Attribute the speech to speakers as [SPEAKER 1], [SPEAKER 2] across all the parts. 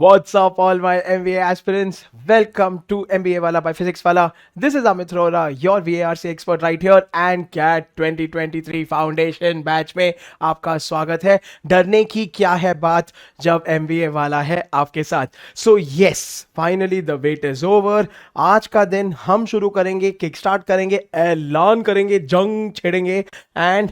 [SPEAKER 1] What's up, all my MBA aspirants? Welcome to MBA Wala by Physics Wala. This is Amit Rora, your VARC expert right here, and CAT 2023 foundation batch में आपका स्वागत है. डरने की क्या है बात जब MBA वाला है आपके साथ. So yes, finally the wait is over. आज का दिन हम शुरू करेंगे, किक स्टार्ट करेंगे, ऐलान करेंगे, जंग छेड़ेंगे. And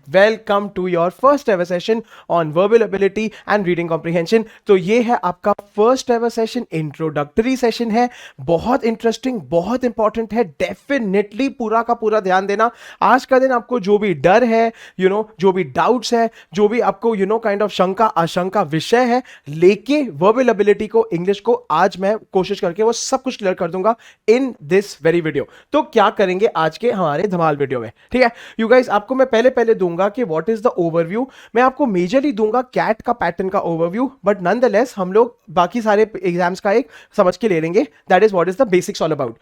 [SPEAKER 1] welcome to your first ever session on verbal ability and reading comprehension. तो ये है आपका first ever session, introductory session है. बहुत इंटरेस्टिंग, बहुत इंपॉर्टेंट है. डेफिनेटली पूरा का पूरा ध्यान देना. आज का दिन आपको जो भी डर है, जो भी डाउट्स है, जो भी आपको काइंड ऑफ शंका आशंका विषय है, लेके वर्बल एबिलिटी को, इंग्लिश को, आज मैं कोशिश करके वो सब कुछ क्लियर कर दूंगा इन दिस वेरी वीडियो. तो क्या करेंगे आज के हमारे धमाल वीडियो में, ठीक है यू गाइस. आपको मैं पहले दूंगा कि व्हाट इज द ओवरव्यू. मैं आपको मेजरली दूंगा कैट का पैटर्न का ओवरव्यू, बट नॉनदलेस हम लोग बाकी सारे एग्जाम्स का एक समझ के ले लेंगे. That is what is the basics all about.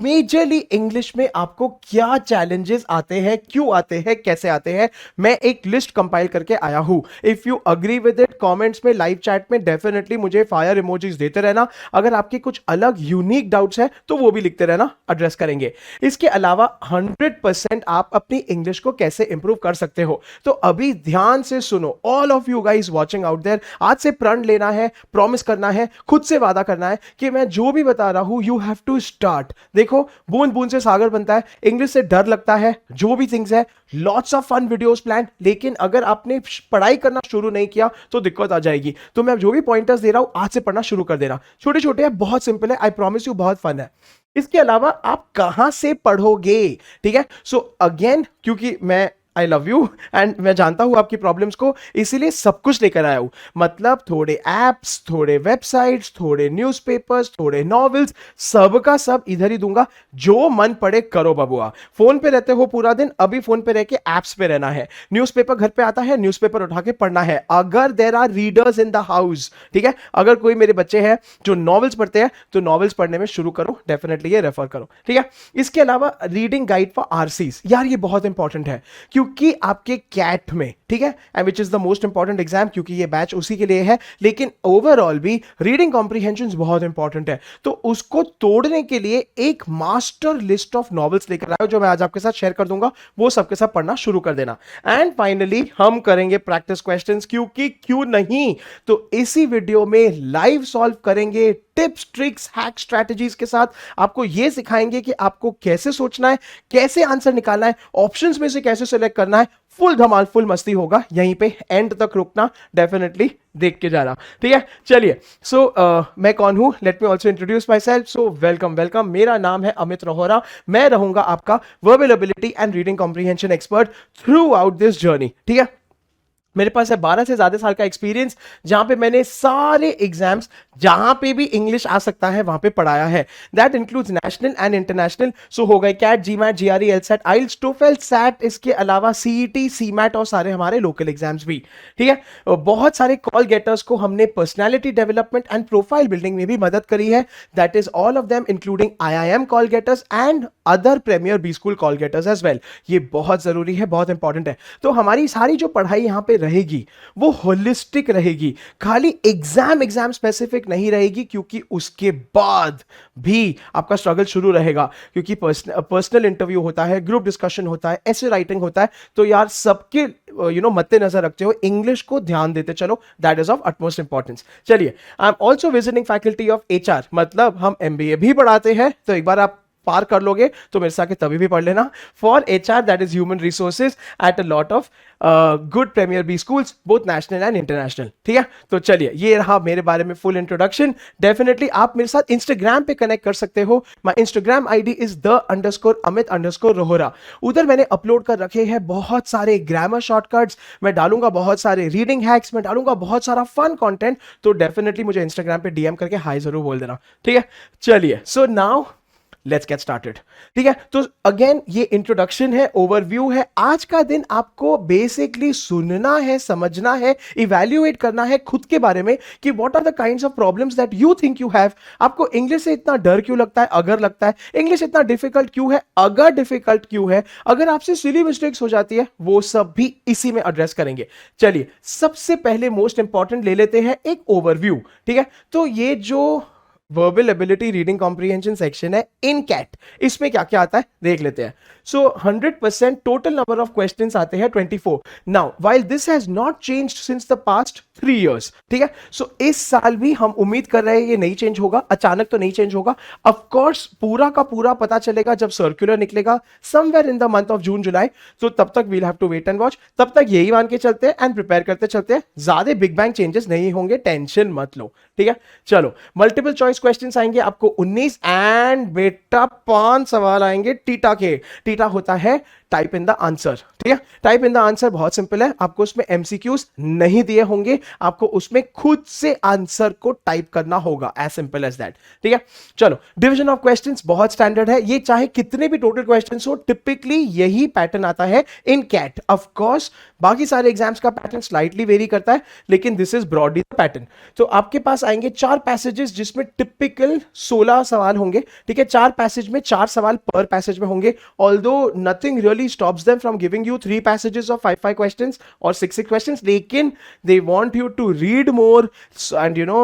[SPEAKER 1] Majorly English में आपको क्या चैलेंजेस आते हैं, क्यों आते हैं, कैसे आते हैं, मैं एक लिस्ट कंपाइल करके आया हूं. If you agree with it, comments में, लाइव चैट में डेफिनेटली मुझे फायर इमोजीज देते रहना. अगर आपके कुछ अलग यूनिक डाउट्स है तो वो भी लिखते रहना, एड्रेस करेंगे. इसके अलावा 100% आप अपनी इंग्लिश को कैसे इंप्रूव कर सकते हो. तो अभी ध्यान से सुनो, all of you guys watching out there. आज से प्रण लेना है, प्रॉमिस करना है, खुद से वादा करना है कि मैं जो भी बता रहा हूं यू हैव टू स्टार्ट. देखो, बूंद बूंद से सागर बनता है. इंग्लिश से डर लगता है, जो भी थिंग्स है, lots of fun videos plan, लेकिन अगर आपने पढ़ाई करना शुरू नहीं किया तो दिक्कत आ जाएगी. तो मैं जो भी पॉइंटर्स दे रहा हूं आज से पढ़ना शुरू कर देना. छोटे छोटे है, बहुत सिंपल है, आई प्रॉमिस यू, बहुत फन है. इसके अलावा आप कहां से पढ़ोगे, ठीक है. सो अगेन, क्योंकि मैं आई लव यू एंड मैं जानता हूं आपकी प्रॉब्लम्स को, इसीलिए सब कुछ लेकर आया हूं. मतलब थोड़े एप्स, थोड़े वेबसाइट्स, थोड़े न्यूज़पेपर्स, थोड़े नॉवेल्स, सबका सब इधर ही दूंगा. जो मन पड़े करो बबुआ. फोन पे रहते हो पूरा दिन, अभी फोन पे रह के एप्स पे रहना है. न्यूज़पेपर घर पे आता है, न्यूज़पेपर उठा के पढ़ना है. अगर there are readers in the house, ठीक है, अगर कोई मेरे बच्चे हैं जो नॉवेल्स पढ़ते हैं तो नॉवेल्स पढ़ने में शुरू करो, डेफिनेटली ये रेफर करो, ठीक है. इसके अलावा रीडिंग गाइड फॉर आरसीज, यार ये बहुत इंपॉर्टेंट है क्योंकि आपके कैट में, ठीक है, and which is the most important exam, क्योंकि ये बैच उसी के लिए है, लेकिन ओवरऑल भी रीडिंग कॉम्प्रिहेंशन बहुत इंपॉर्टेंट है. तो उसको तोड़ने के लिए एक मास्टर लिस्ट ऑफ नॉवेल्स लेकर आया जो मैं आज आपके साथ शेयर कर दूंगा. वो सबके साथ पढ़ना शुरू कर देना. एंड फाइनली हम करेंगे प्रैक्टिस क्वेश्चंस, क्योंकि क्यों नहीं. तो इसी वीडियो में लाइव सॉल्व करेंगे, टिप्स, ट्रिक्स, हैक, स्ट्रेटजीज के साथ आपको यह सिखाएंगे कि आपको कैसे सोचना है, कैसे आंसर निकालना है, ऑप्शंस में से कैसे सिलेक्ट करना है. फुल धमाल, फुल मस्ती होगा. यहीं पे एंड तक रुकना, डेफिनेटली देख के जाना, ठीक है. चलिए, सो मैं कौन हूं, let me also introduce my self. So welcome welcome, मेरा नाम है अमित रोहरा. मैं रहूंगा आपका verbal ability and reading comprehension expert through out this journey, ठीक है. मेरे पास है 12 से ज्यादा साल का एक्सपीरियंस, जहां पे मैंने सारे एग्जाम्स जहां पे भी इंग्लिश आ सकता है वहां पे पढ़ाया है. That includes national and international. So हो गए CAT, GMAT, GRE, LSAT, IELTS, TOEFL, SAT, इसके अलावा सीईटी, सीमैट और सारे हमारे लोकल एग्जाम्स भी, ठीक है. बहुत सारे कॉल गेटर्स को हमने personality development and profile building में भी मदद करी है. That is all of them including IIM call getters and other premier B school call getters as well. ये बहुत जरूरी है, बहुत इंपॉर्टेंट है. तो हमारी सारी जो पढ़ाई यहां पे रहेगी वो होलिस्टिक रहेगी, खाली एग्जाम स्पेसिफिक नहीं रहेगी, क्योंकि उसके बाद भी आपका स्ट्रगल शुरू रहेगा. क्योंकि पर्सनल इंटरव्यू होता है, ग्रुप डिस्कशन होता है, ऐसे राइटिंग होता है. तो यार सबके मद्देनजर रखते हो इंग्लिश को ध्यान देते चलो. That is of utmost importance. चलिए, I am also visiting faculty of HR, मतलब हम MBA भी पढ़ाते हैं. तो एक बार आप पार कर लोगे तो मेरे साथ तभी भी पढ़ लेना. For HR, that is human resources at a lot of good premier B schools, both national and international, ठीक है. तो चलिए, ये रहा मेरे बारे में फुल इंट्रोडक्शन. डेफिनेटली आप मेरे साथ इंस्टाग्राम पे कनेक्ट कर सकते हो. My Instagram ID is _Amit_Rohra. उधर मैंने अपलोड कर रखे हैं बहुत सारे ग्रामर शॉर्टकट्स, मैं डालूंगा बहुत सारे रीडिंग हैक्स, मैं डालूंगा बहुत सारा फन कंटेंट. तो डेफिनेटली मुझे इंस्टाग्राम पे DM करके हाई जरूर बोल देना, ठीक है. चलिए, so now let's get started. ठीक है, तो अगेन ये इंट्रोडक्शन है, ओवरव्यू है। आज का दिन आपको बेसिकली सुनना है, समझना है, इवैल्यूएट करना है खुद के बारे में कि what are the kinds of problems that you think you have. आपको इंग्लिश से इतना डर क्यों लगता है, अगर लगता है? इंग्लिश इतना डिफिकल्ट क्यों है, अगर डिफिकल्ट क्यों है? अगर आपसे सिली मिस्टेक्स हो जाती है, वो सब भी इसी में एड्रेस करेंगे। चलिए, सबसे पहले मोस्ट इंपॉर्टेंट ले लेते हैं एक ओवरव्यू। ठीक है, तो ये जो verbal ability reading comprehension section है इन कैट, इसमें क्या क्या आता है देख लेते हैं। सो 100% टोटल नंबर ऑफ क्वेश्चंस आते हैं 24। Now while this has not changed since the past 3 years, ठीक है, सो इस साल भी हम उम्मीद कर रहे हैं ये नहीं चेंज होगा, अचानक तो नहीं चेंज होगा। ऑफ कोर्स पूरा का पूरा पता चलेगा जब सर्कुलर निकलेगा somewhere in the month of June July, तो तब तक will have to wait and watch. तब तक यही मान के चलते हैं एंड प्रिपेयर करते चलते हैं, ज्यादा बिग बैंग चेंजेस नहीं होंगे, टेंशन मत लो। ठीक है, चलो मल्टीपल चॉइस क्वेश्चंस आएंगे आपको 19 एंड बेटा 5 सवाल आएंगे टीटा के। टीटा होता है टाइप इन द आंसर। ठीक है, टाइप इन द आंसर बहुत सिंपल है, आपको उसमें एमसीक्यूज नहीं दिए होंगे, आपको उसमें खुद से आंसर को टाइप करना होगा, एज सिंपल एज दैट। ठीक है, चलो डिवीजन ऑफ क्वेश्चंस बहुत स्टैंडर्ड है, ये चाहे कितने भी टोटल क्वेश्चंस हो, टिपिकली यही पैटर्न आता है इन कैट। ऑफ कोर्स बाकी सारे एग्जाम्स का पैटर्न स्लाइटली वेरी करता है, लेकिन this is broadly the pattern. तो आपके पास आएंगे 4 पैसेजेस जिसमें टिपिकल 16 सवाल होंगे। ठीक है, 4 पैसेज में 4 सवाल पर पैसेज में होंगे, although nothing really stops them from giving you 3 passages of 5 questions or 6 questions, लेकिन they want you to read more and you know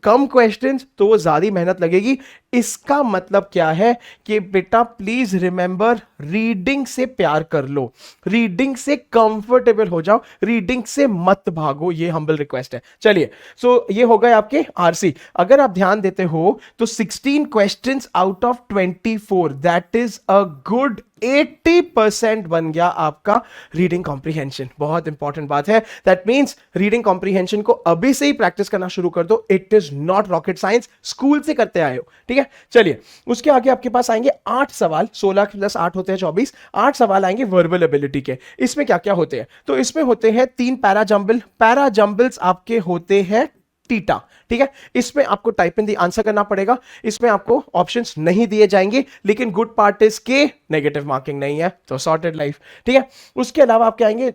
[SPEAKER 1] come questions, तो वो ज्यादा मेहनत लगेगी। इसका मतलब क्या है कि बेटा प्लीज रिमेंबर, रीडिंग से प्यार कर लो, रीडिंग से कंफर्टेबल हो जाओ, रीडिंग से मत भागो, ये हम्बल रिक्वेस्ट है। चलिए, सो ये हो गए आपके आरसी। अगर आप ध्यान देते हो तो 16 questions out of 24, that is a good 80% बन गया आपका रीडिंग कॉम्प्रिहेंशन। बहुत इंपॉर्टेंट बात है, दैट मींस रीडिंग कॉम्प्रिहेंशन को अभी से ही प्रैक्टिस करना शुरू कर दो। It is not rocket science, school से करते आए हो। ठीक है, चलिए उसके आगे आपके पास आएंगे 8 सवाल, 16 प्लस 8 होते हैं 24। 8 सवाल आएंगे वर्बल एबिलिटी के। इसमें क्या क्या होते हैं? तो इसमें होते हैं 3 पैराजंबल, पैराजंबल्स आपके होते हैं टीटा। ठीक है, इसमें आपको टाइप इन द आंसर करना पड़ेगा, इसमें आपको ऑप्शंस नहीं दिए जाएंगे, लेकिन गुड पार्ट इज के नेगेटिव मार्किंग नहीं है, तो सॉर्टेड लाइफ। ठीक है, उसके अलावा आपके आएंगे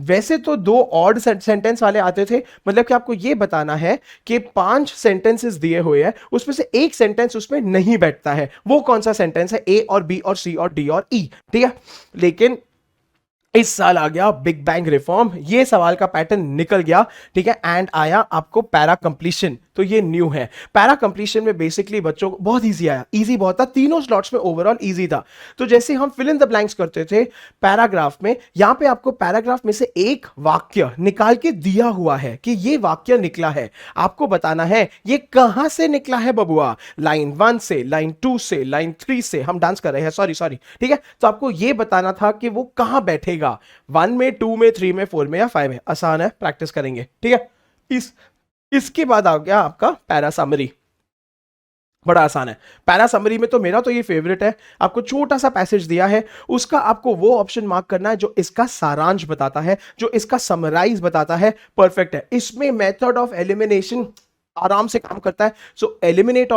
[SPEAKER 1] वैसे तो 2 ऑड सेंटेंस वाले आते थे, मतलब कि आपको ये बताना है कि 5 सेंटेंसेस दिए हुए हैं, उसमें से एक सेंटेंस उसमें नहीं बैठता है, वो कौन सा सेंटेंस है? ए और बी और सी और डी और ई। ठीक है, लेकिन इस साल आ गया बिग बैंग रिफॉर्म, ये सवाल का पैटर्न निकल गया। ठीक है, एंड आया आपको पैरा कंप्लीशन, तो ये न्यू है। पैरा कंप्लीशन में बेसिकली बच्चों को बहुत इजी आया, इजी बहुत था, तीनों स्लॉट्स में ओवरऑल इजी था। तो जैसे हम फिल इन द ब्लैंक्स करते थे पैराग्राफ में, यहां पे आपको पैराग्राफ में से एक वाक्य निकाल के दिया हुआ है कि ये वाक्य निकला है, आपको बताना है ये कहां से निकला है बबुआ, लाइन 1 से, लाइन 2 से, लाइन 3 से। हम डांस कर रहे हैं, सॉरी। ठीक है, तो आपको ये बताना था कि वो कहां बैठेगा, 1 में, 2 में, 3 में, 4 में या 5 में। आसान है, प्रैक्टिस करेंगे। ठीक है, इसके बाद आ गया आपका पैरा समरी, बड़ा आसान है। पैरा समरी में तो मेरा तो ये फेवरेट है, आपको छोटा सा पैसेज दिया है, उसका आपको वो ऑप्शन मार्क करना है जो इसका सारांश बताता है, जो इसका समराइज बताता है। परफेक्ट है, इसमें मेथड ऑफ एलिमिनेशन आराम से काम करता है। सो एलिमिनेट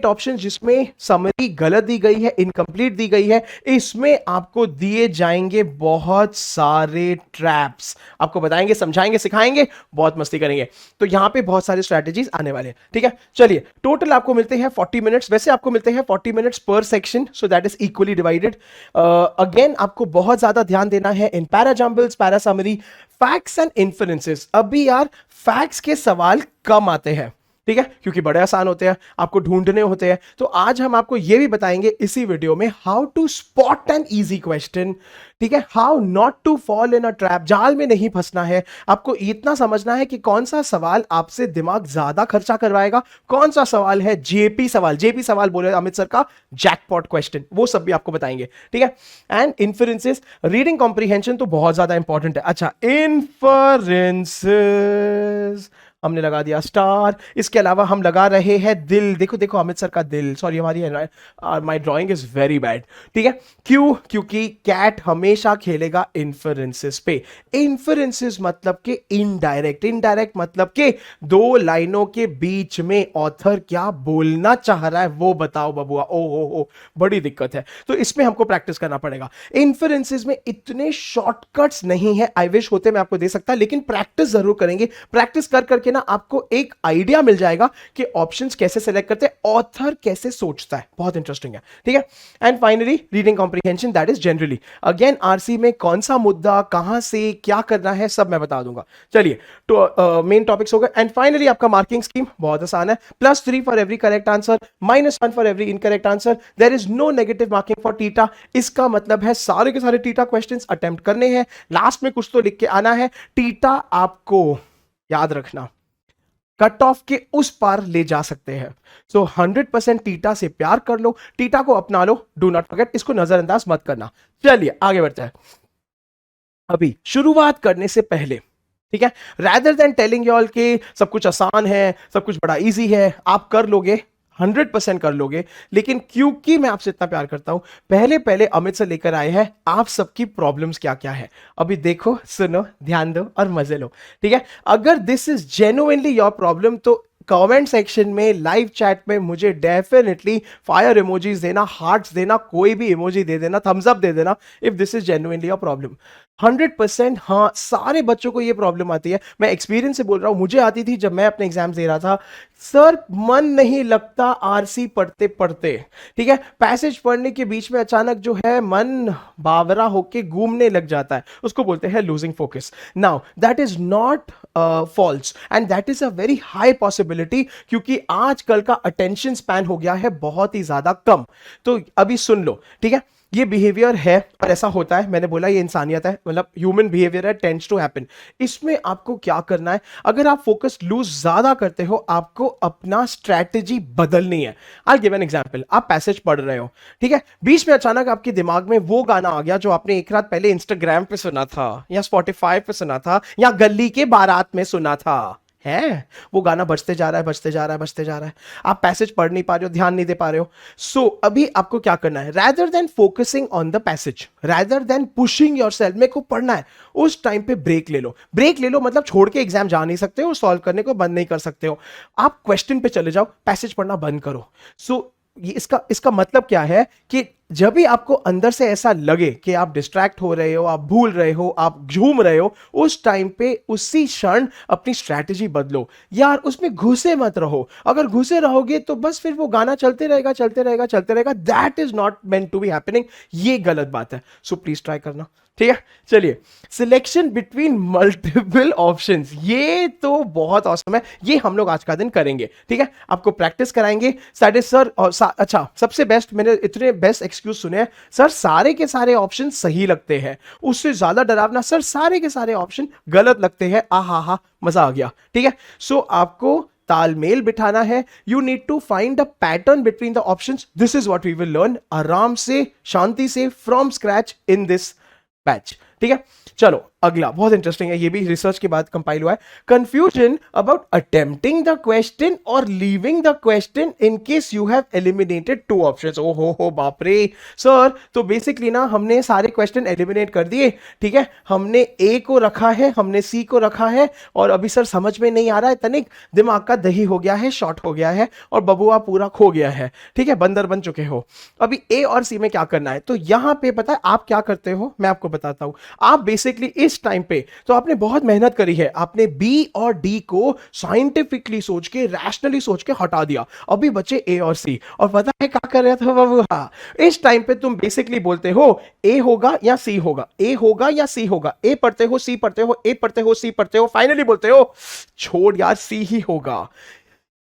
[SPEAKER 1] ऑप्शंस जिसमें समरी गलत दी गई है, इनकम्प्लीट दी गई है, इसमें आपको दिए जाएंगे बहुत सारे ट्रैप्स, आपको बताएंगे, समझाएंगे, सिखाएंगे, बहुत मस्ती करेंगे। तो यहां पे बहुत सारे स्ट्रैटेजीज आने वाले हैं। ठीक है, चलिए टोटल आपको मिलते हैं 40 मिनट्स, वैसे आपको मिलते हैं 40 मिनट्स पर section, so that is equally divided. Again आपको बहुत ज्यादा ध्यान देना है in parajumbles, para summary, facts and inferences. अभी यार फैक्ट्स के सवाल कम आते हैं, ठीक है, क्योंकि बड़े आसान होते हैं, आपको ढूंढने होते हैं। तो आज हम आपको यह भी बताएंगे इसी वीडियो में how to spot an easy question. ठीक है, how not to fall in a trap, जाल में नहीं फंसना है। आपको इतना समझना है कि कौन सा सवाल आपसे दिमाग ज्यादा खर्चा करवाएगा, कौन सा सवाल है जेपी सवाल बोले अमित सर का जैकपॉट क्वेश्चन, वो सब भी आपको बताएंगे। ठीक है, एंड इन्फरेंसेस, रीडिंग कॉम्प्रिहेंशन तो बहुत ज्यादा इंपॉर्टेंट है। अच्छा, इन्फरेंसेस हमने लगा दिया स्टार। इसके अलावा हम लगा रहे हैं दिल, देखो देखो अमित सर का दिल, सॉरी हमारी my drawing is very bad, ठीक है। क्यों? क्योंकि कैट हमेशा खेलेगा इन्फरेंसेस पे। इन्फरेंसेस मतलब कि इनडायरेक्ट, इनडायरेक्ट मतलब कि दो लाइनों के बीच में ऑथर क्या बोलना चाह रहा है वो बताओ बबुआ। ओ हो, बड़ी दिक्कत है, तो इसमें हमको प्रैक्टिस करना पड़ेगा। इन्फरेंसेस में इतने शॉर्टकट्स नहीं है, आई विश होते मैं आपको दे सकता, लेकिन प्रैक्टिस जरूर करेंगे। प्रैक्टिस कर करके ना आपको एक आइडिया मिल जाएगा कि ऑप्शंस कैसे सेलेक्ट करते हैं, ऑथर कैसे सोचता है, बहुत इंटरेस्टिंग है, ठीक है। And finally reading comprehension, that is generally again RC में कौन सा मुद्दा कहां से क्या करना है सब मैं बता दूंगा। चलिए तो मेन टॉपिक्स हो गए। एंड फाइनली आपका मार्किंग स्कीम बहुत आसान है, +3 for every correct answer, -1 for every incorrect answer, there is no negative marking for TITA. इसका मतलब है सारे के सारे टीटा क्वेश्चंस अटेम्प्ट करने हैं, लास्ट में कुछ तो लिख के आना है। टीटा आपको याद रखना कट ऑफ के उस पार ले जा सकते हैं। सो 100% टीटा से प्यार कर लो, टीटा को अपना लो, डू नॉट फॉरगेट, इसको नजरअंदाज मत करना। चलिए आगे बढ़ते हैं। अभी शुरुआत करने से पहले, ठीक है, rather than telling you all के सब कुछ आसान है, सब कुछ बड़ा इजी है, आप कर लोगे, 100% कर लोगे, लेकिन क्योंकि मैं आपसे इतना प्यार करता हूं, पहले पहले अमित से लेकर आए हैं आप सबकी प्रॉब्लम्स क्या क्या है। अभी देखो, सुनो, ध्यान दो और मजे लो, ठीक है। अगर this is genuinely your problem तो कमेंट सेक्शन में, लाइव चैट में मुझे डेफिनेटली फायर इमोजीज देना, हार्ट्स देना, कोई भी इमोजी दे देना, थम्स अप दे देना if this is genuinely your problem. 100% हाँ, सारे बच्चों को ये प्रॉब्लम आती है, मैं एक्सपीरियंस से बोल रहा हूं, मुझे आती थी जब मैं अपने एग्जाम दे रहा था। सर मन नहीं लगता आरसी पढ़ते पढ़ते, ठीक है, पैसेज पढ़ने के बीच में अचानक जो है मन बावरा होके घूमने लग जाता है, उसको बोलते हैं losing focus. Now that is not false and that is a very high possibility, क्योंकि आजकल का अटेंशन स्पैन हो गया है बहुत ही ज्यादा कम। तो अभी सुन लो, ठीक है, ये बिहेवियर है और ऐसा होता है, मैंने बोला ये इंसानियत है, मतलब ह्यूमन बिहेवियर है, टेंड्स टू हैपन। इसमें आपको क्या करना है, अगर आप फोकस लूज ज्यादा करते हो, आपको अपना स्ट्रैटेजी बदलनी है। आई गिव एन एग्जांपल, आप पैसेज पढ़ रहे हो, ठीक है, बीच में अचानक आपके दिमाग में वो गाना आ गया जो आपने एक रात पहले इंस्टाग्राम पे सुना था, या स्पॉटिफाई पे सुना था, या गली के बारात में सुना था, है वो गाना बजते जा रहा है, बजते जा रहा है, बजते जा रहा है, आप पैसेज पढ़ नहीं पा रहे हो, ध्यान नहीं दे पा रहे हो। सो अभी आपको क्या करना है, rather than focusing on the passage, rather than pushing yourself, मेरे को पढ़ना है, उस टाइम पे ब्रेक ले लो। ब्रेक ले लो मतलब छोड़ के एग्जाम जा नहीं सकते हो, सॉल्व करने को बंद नहीं कर सकते हो, आप क्वेश्चन पे चले जाओ, पैसेज पढ़ना बंद करो। सो ये इसका मतलब क्या है कि जब भी आपको अंदर से ऐसा लगे कि आप डिस्ट्रैक्ट हो रहे हो, आप भूल रहे हो, आप झूम रहे हो, उस टाइम पे उसी क्षण अपनी स्ट्रैटेजी बदलो यार, उसमें घुसे मत रहो। अगर घुसे रहोगे तो बस फिर वो गाना चलते रहेगा, चलते रहेगा, चलते रहेगा, that is not meant to be happening, ये गलत बात है। सो प्लीज ट्राई करना, ठीक है। चलिए, सिलेक्शन बिटवीन मल्टीपल ऑप्शंस, ये तो बहुत औसम है, ये हम लोग आज का दिन करेंगे, ठीक है, आपको प्रैक्टिस कराएंगे साढ़े सर। और अच्छा, सबसे बेस्ट, मैंने इतने बेस्ट एक्सक्यूज सुने हैं, सर सारे के सारे ऑप्शन सही लगते हैं, उससे ज्यादा डरावना, सर सारे के सारे ऑप्शन गलत लगते हैं, आहा हा मजा आ गया, ठीक है। सो आपको तालमेल बिठाना है, you need to find a pattern between the options, this is what we will learn आराम से, शांति से, from scratch in this batch, ठीक है। चलो अगला बहुत इंटरेस्टिंग है, ये भी रिसर्च के बाद कंपाइल हुआ है। Confusion about attempting the question और leaving the question in case you have eliminated 2 options. ओ हो बाप रे सर, तो बेसिकली ना हमने सारे क्वेश्चन एलिमिनेट कर दिए, ठीक है, हमने ए को रखा है, हमने सी को रखा है, और अभी सर समझ में नहीं आ रहा है, तनिक दिमाग का दही हो गया है, शॉर्ट हो गया है, और बबुआ पूरा खो गया है, ठीक है, बंदर बन चुके हो। अभी ए और सी में क्या करना है, तो यहां पे पता है आप क्या करते हो, मैं आपको बताता हूं। आप बेसिकली इस टाइम पे तो आपने बहुत मेहनत करी है, आपने बी और डी को साइंटिफिकली सोच के, रैशनली सोच के हटा दिया, अभी बचे ए और सी, और पता है क्या कर रहे थे बाबू, हाँ, इस टाइम पे तुम बेसिकली बोलते हो ए होगा या सी होगा, ए होगा या सी होगा, ए पढ़ते हो, सी पढ़ते हो, ए पढ़ते हो, सी पढ़ते हो, फाइनली बोलते हो छोड़ यार सी ही होगा।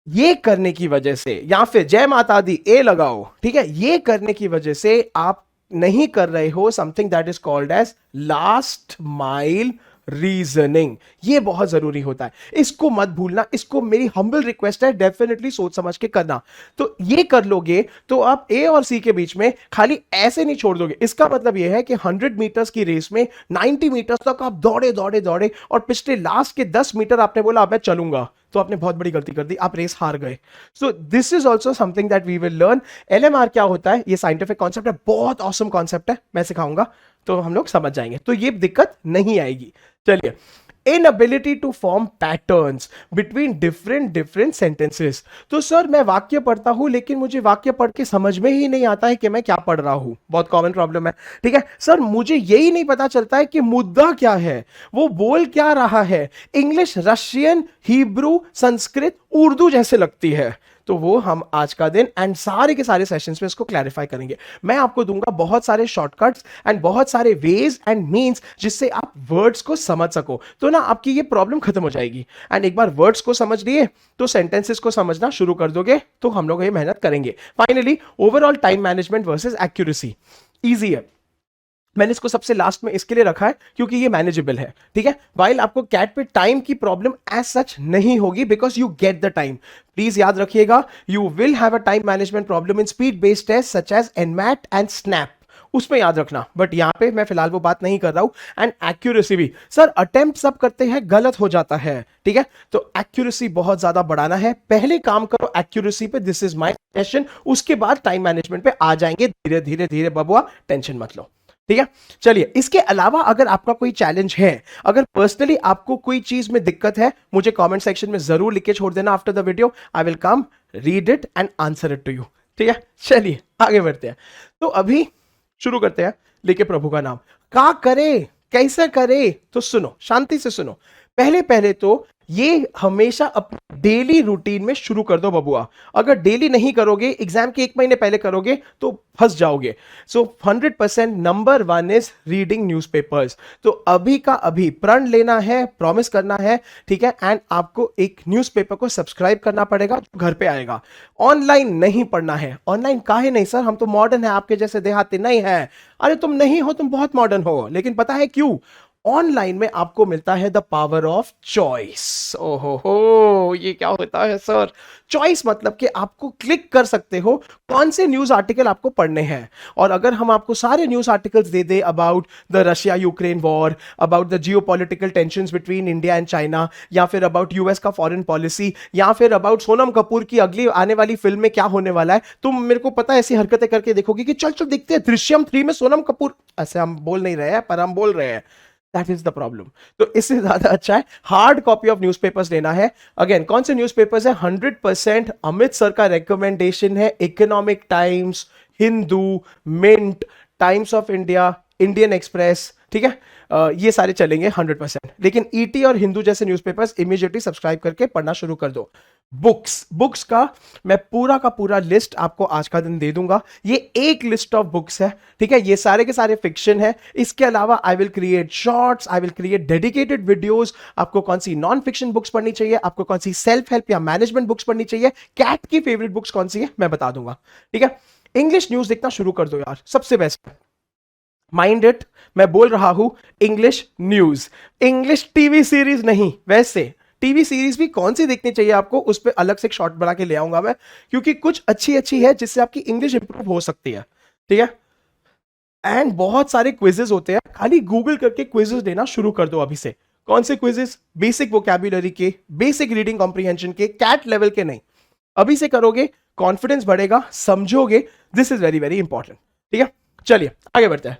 [SPEAKER 1] ये करने की वजह से, या फिर जय माता दी ए लगाओ, ठीक है, ये करने की वजह से आप नहीं कर रहे हो something that is called as last mile reasoning, ये बहुत जरूरी होता है, इसको मत भूलना, इसको मेरी हम्बल रिक्वेस्ट है, डेफिनेटली सोच समझ के करना। तो ये कर लोगे तो आप ए और सी के बीच में खाली ऐसे नहीं छोड़ दोगे। इसका मतलब ये है कि 100 मीटर्स की रेस में 90 मीटर्स तक आप दौड़े दौड़े दौड़े और पिछले लास्ट के 10 मीटर आपने बोला अब मैं चलूंगा, तो आपने बहुत बड़ी गलती कर दी, आप रेस हार गए। So this is also something that we will learn. LMR क्या होता है, ये साइंटिफिक कॉन्सेप्ट है, बहुत ऑसम कॉन्सेप्ट है, मैं सिखाऊंगा तो हम लोग समझ जाएंगे, तो ये दिक्कत नहीं आएगी। चलिए, inability to form patterns between different sentences. तो सर मैं वाक्य पढ़ता हूं लेकिन मुझे वाक्य पढ़ के समझ में ही नहीं आता है कि मैं क्या पढ़ रहा हूं, बहुत कॉमन प्रॉब्लम है। ठीक है सर, मुझे यही नहीं पता चलता है कि मुद्दा क्या है, वो बोल क्या रहा है, English Russian Hebrew Sanskrit Urdu जैसे लगती है। तो वो हम आज का दिन एंड सारे के सारे सेशंस में इसको क्लैरिफाई करेंगे। मैं आपको दूंगा बहुत सारे शॉर्टकट्स एंड बहुत सारे वेज एंड मीन्स जिससे आप वर्ड्स को समझ सको, तो ना आपकी ये प्रॉब्लम खत्म हो जाएगी। एंड एक बार वर्ड्स को समझ लिए तो सेंटेंसेस को समझना शुरू कर दोगे, तो हम लोग ये मेहनत करेंगे। Finally, overall time management versus accuracy, easy है। मैंने इसको सबसे लास्ट में इसके लिए रखा है क्योंकि ये मैनेजेबल है। ठीक है, वाइल आपको कैट पे टाइम की प्रॉब्लम एज सच नहीं होगी because you get the time. Please याद रखिएगा, you will have a time management problem in speed based test such as NMAT and SNAP, उसमें याद रखना। बट यहां पे मैं फिलहाल वो बात नहीं कर रहा हूं। एंड एक्यूरेसी भी, सर अटेम्प्ट सब करते हैं, गलत हो जाता है। ठीक है, तो एक्यूरेसी बहुत ज्यादा बढ़ाना है, पहले काम करो एक्यूरेसी पे, दिस इज माय सजेशन। उसके बाद टाइम मैनेजमेंट पे आ जाएंगे धीरे धीरे धीरे, बबुआ टेंशन मत लो। ठीक है, चलिए इसके अलावा अगर आपका कोई चैलेंज है, अगर पर्सनली आपको कोई चीज में दिक्कत है, मुझे कमेंट सेक्शन में जरूर लिख के छोड़ देना। After the video I will come read it and answer it to you. ठीक है, चलिए आगे बढ़ते हैं। तो अभी शुरू करते हैं, लेके प्रभु का नाम। क्या करे, कैसे करे, तो सुनो, शांति से सुनो। पहले पहले तो ये हमेशा अपने डेली रूटीन में शुरू कर दो बबुआ। अगर डेली नहीं करोगे, एग्जाम के 1 महीने पहले करोगे तो फंस जाओगे। सो 100% नंबर 1 इज रीडिंग न्यूज़पेपर्स। तो अभी का अभी प्रण लेना है, प्रॉमिस करना है। ठीक है, एंड आपको एक न्यूज़पेपर को सब्सक्राइब करना पड़ेगा, घर पे आएगा। ऑनलाइन नहीं पढ़ना है। ऑनलाइन काहे नहीं सर, हम तो मॉडर्न है, आपके जैसे देहाती नहीं है। अरे तुम नहीं हो, तुम बहुत मॉडर्न हो, लेकिन पता है क्यों? ऑनलाइन में आपको मिलता है द पावर ऑफ चॉइस। ओहो हो, ये क्या होता है सर? चॉइस मतलब कि आपको क्लिक कर सकते हो कौन से न्यूज आर्टिकल आपको पढ़ने हैं। और अगर हम आपको सारे news articles they they about the Russia Ukraine war, about the geopolitical tensions between India and China, या फिर अबाउट यूएस का फॉरेन पॉलिसी, या फिर अबाउट सोनम कपूर की अगली आने वाली फिल्म में क्या होने वाला है, तुम मेरे को पता है ऐसी हरकतें करके देखोगे कि चल चल देखते हैं दृश्यम 3 में सोनम कपूर। ऐसे हम बोल नहीं रहे हैं, पर हम बोल रहे हैं। That is the problem. तो इससे ज्यादा अच्छा है हार्ड कॉपी ऑफ न्यूज़पेपर्स लेना है। अगेन कौन से न्यूज़पेपर्स है? 100% अमित सर का रिकमेंडेशन है। Economic Times, Hindu, Mint, Times of India, Indian Express. ठीक है, ये सारे चलेंगे 100%। लेकिन ईटी और हिंदू जैसे न्यूज़पेपर्स इमीडिएटली सब्सक्राइब करके पढ़ना शुरू कर दो। बुक्स का मैं पूरा का पूरा लिस्ट आपको आज का दिन दे दूंगा। ये एक लिस्ट ऑफ बुक्स है। ठीक है, ये सारे के सारे फिक्शन है। इसके अलावा I will create shorts, I will create dedicated videos. आपको कौन सी नॉन फिक्शन बुक्स पढ़नी चाहिए, आपको कौन सी सेल्फ हेल्प या मैनेजमेंट बुक्स पढ़नी चाहिए, कैट की फेवरेट बुक्स कौन सी है, मैं बता दूंगा। ठीक है, इंग्लिश न्यूज देखना शुरू कर दो यार, सबसे बेस्ट। माइंड इट, मैं बोल रहा हूं English news, English TV series नहीं। वैसे टीवी सीरीज भी कौन सी देखनी चाहिए आपको, उस पर अलग से एक शॉर्ट बना के ले आऊंगा मैं, क्योंकि कुछ अच्छी अच्छी है जिससे आपकी इंग्लिश इंप्रूव हो सकती है। ठीक है, एंड बहुत सारे क्विजेस होते हैं, खाली गूगल करके क्विजेस देना शुरू कर दो अभी से। कौन से क्विजेस? बेसिक वोकैबुलरी के, बेसिक रीडिंग कॉम्प्रिहेंशन के, कैट लेवल के नहीं। अभी से करोगे, कॉन्फिडेंस बढ़ेगा, समझोगे। This is very very important. ठीक है, चलिए आगे बढ़ते हैं।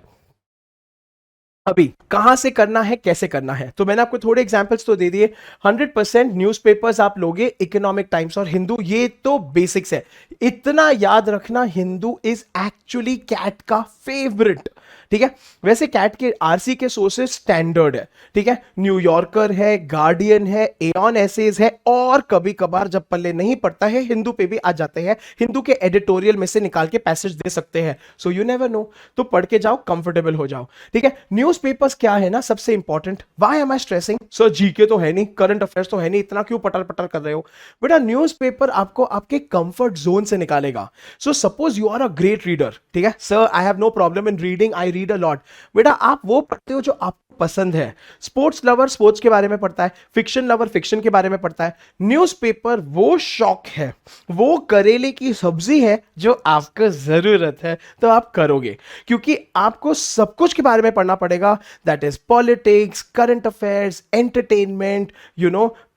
[SPEAKER 1] अभी कहां से करना है, कैसे करना है, तो मैंने आपको थोड़े एग्जांपल्स तो दे दिए। 100% न्यूज़पेपर्स आप लोगे, इकोनॉमिक टाइम्स और हिंदू, ये तो बेसिक्स है। इतना याद रखना, हिंदू इज एक्चुअली कैट का फेवरेट। ठीक है, वैसे कैट के आरसी के सोर्सेस स्टैंडर्ड है। ठीक है, न्यूयॉर्कर है, गार्डियन है, एऑन एसेज है, और कभी कभार जब पल्ले नहीं पड़ता है हिंदू पे भी आ जाते हैं। हिंदू के एडिटोरियल में से निकाल के पैसेज दे सकते हैं। सो यू नेवर नो, तो पढ़ के जाओ, कंफर्टेबल हो जाओ। ठीक है, न्यूज़पेपर्स क्या है ना सबसे important. Why am I stressing sir? GK तो है नहीं, करंट अफेयर्स तो है नहीं, इतना क्यों पटर पटर कर रहे हो बेटा? न्यूज़पेपर आपको आपके कंफर्ट जोन से निकालेगा। So suppose you are a great reader. ठीक है, sir I have no problem in reading, I read a lot. बेटा आप वो पढ़ते हो जो आपको पसंद है। स्पोर्ट्स लवर स्पोर्ट्स के बारे में पढ़ता है, फिक्शन लवर फिक्शन के बारे में पढ़ता है। न्यूज़पेपर वो शौक है, वो करेले की सब्जी है जो आपको जरूरत है तो आप करोगे, क्योंकि आपको सब कुछ के बारे में पढ़ना पड़ेगा। That is politics, current affairs, entertainment,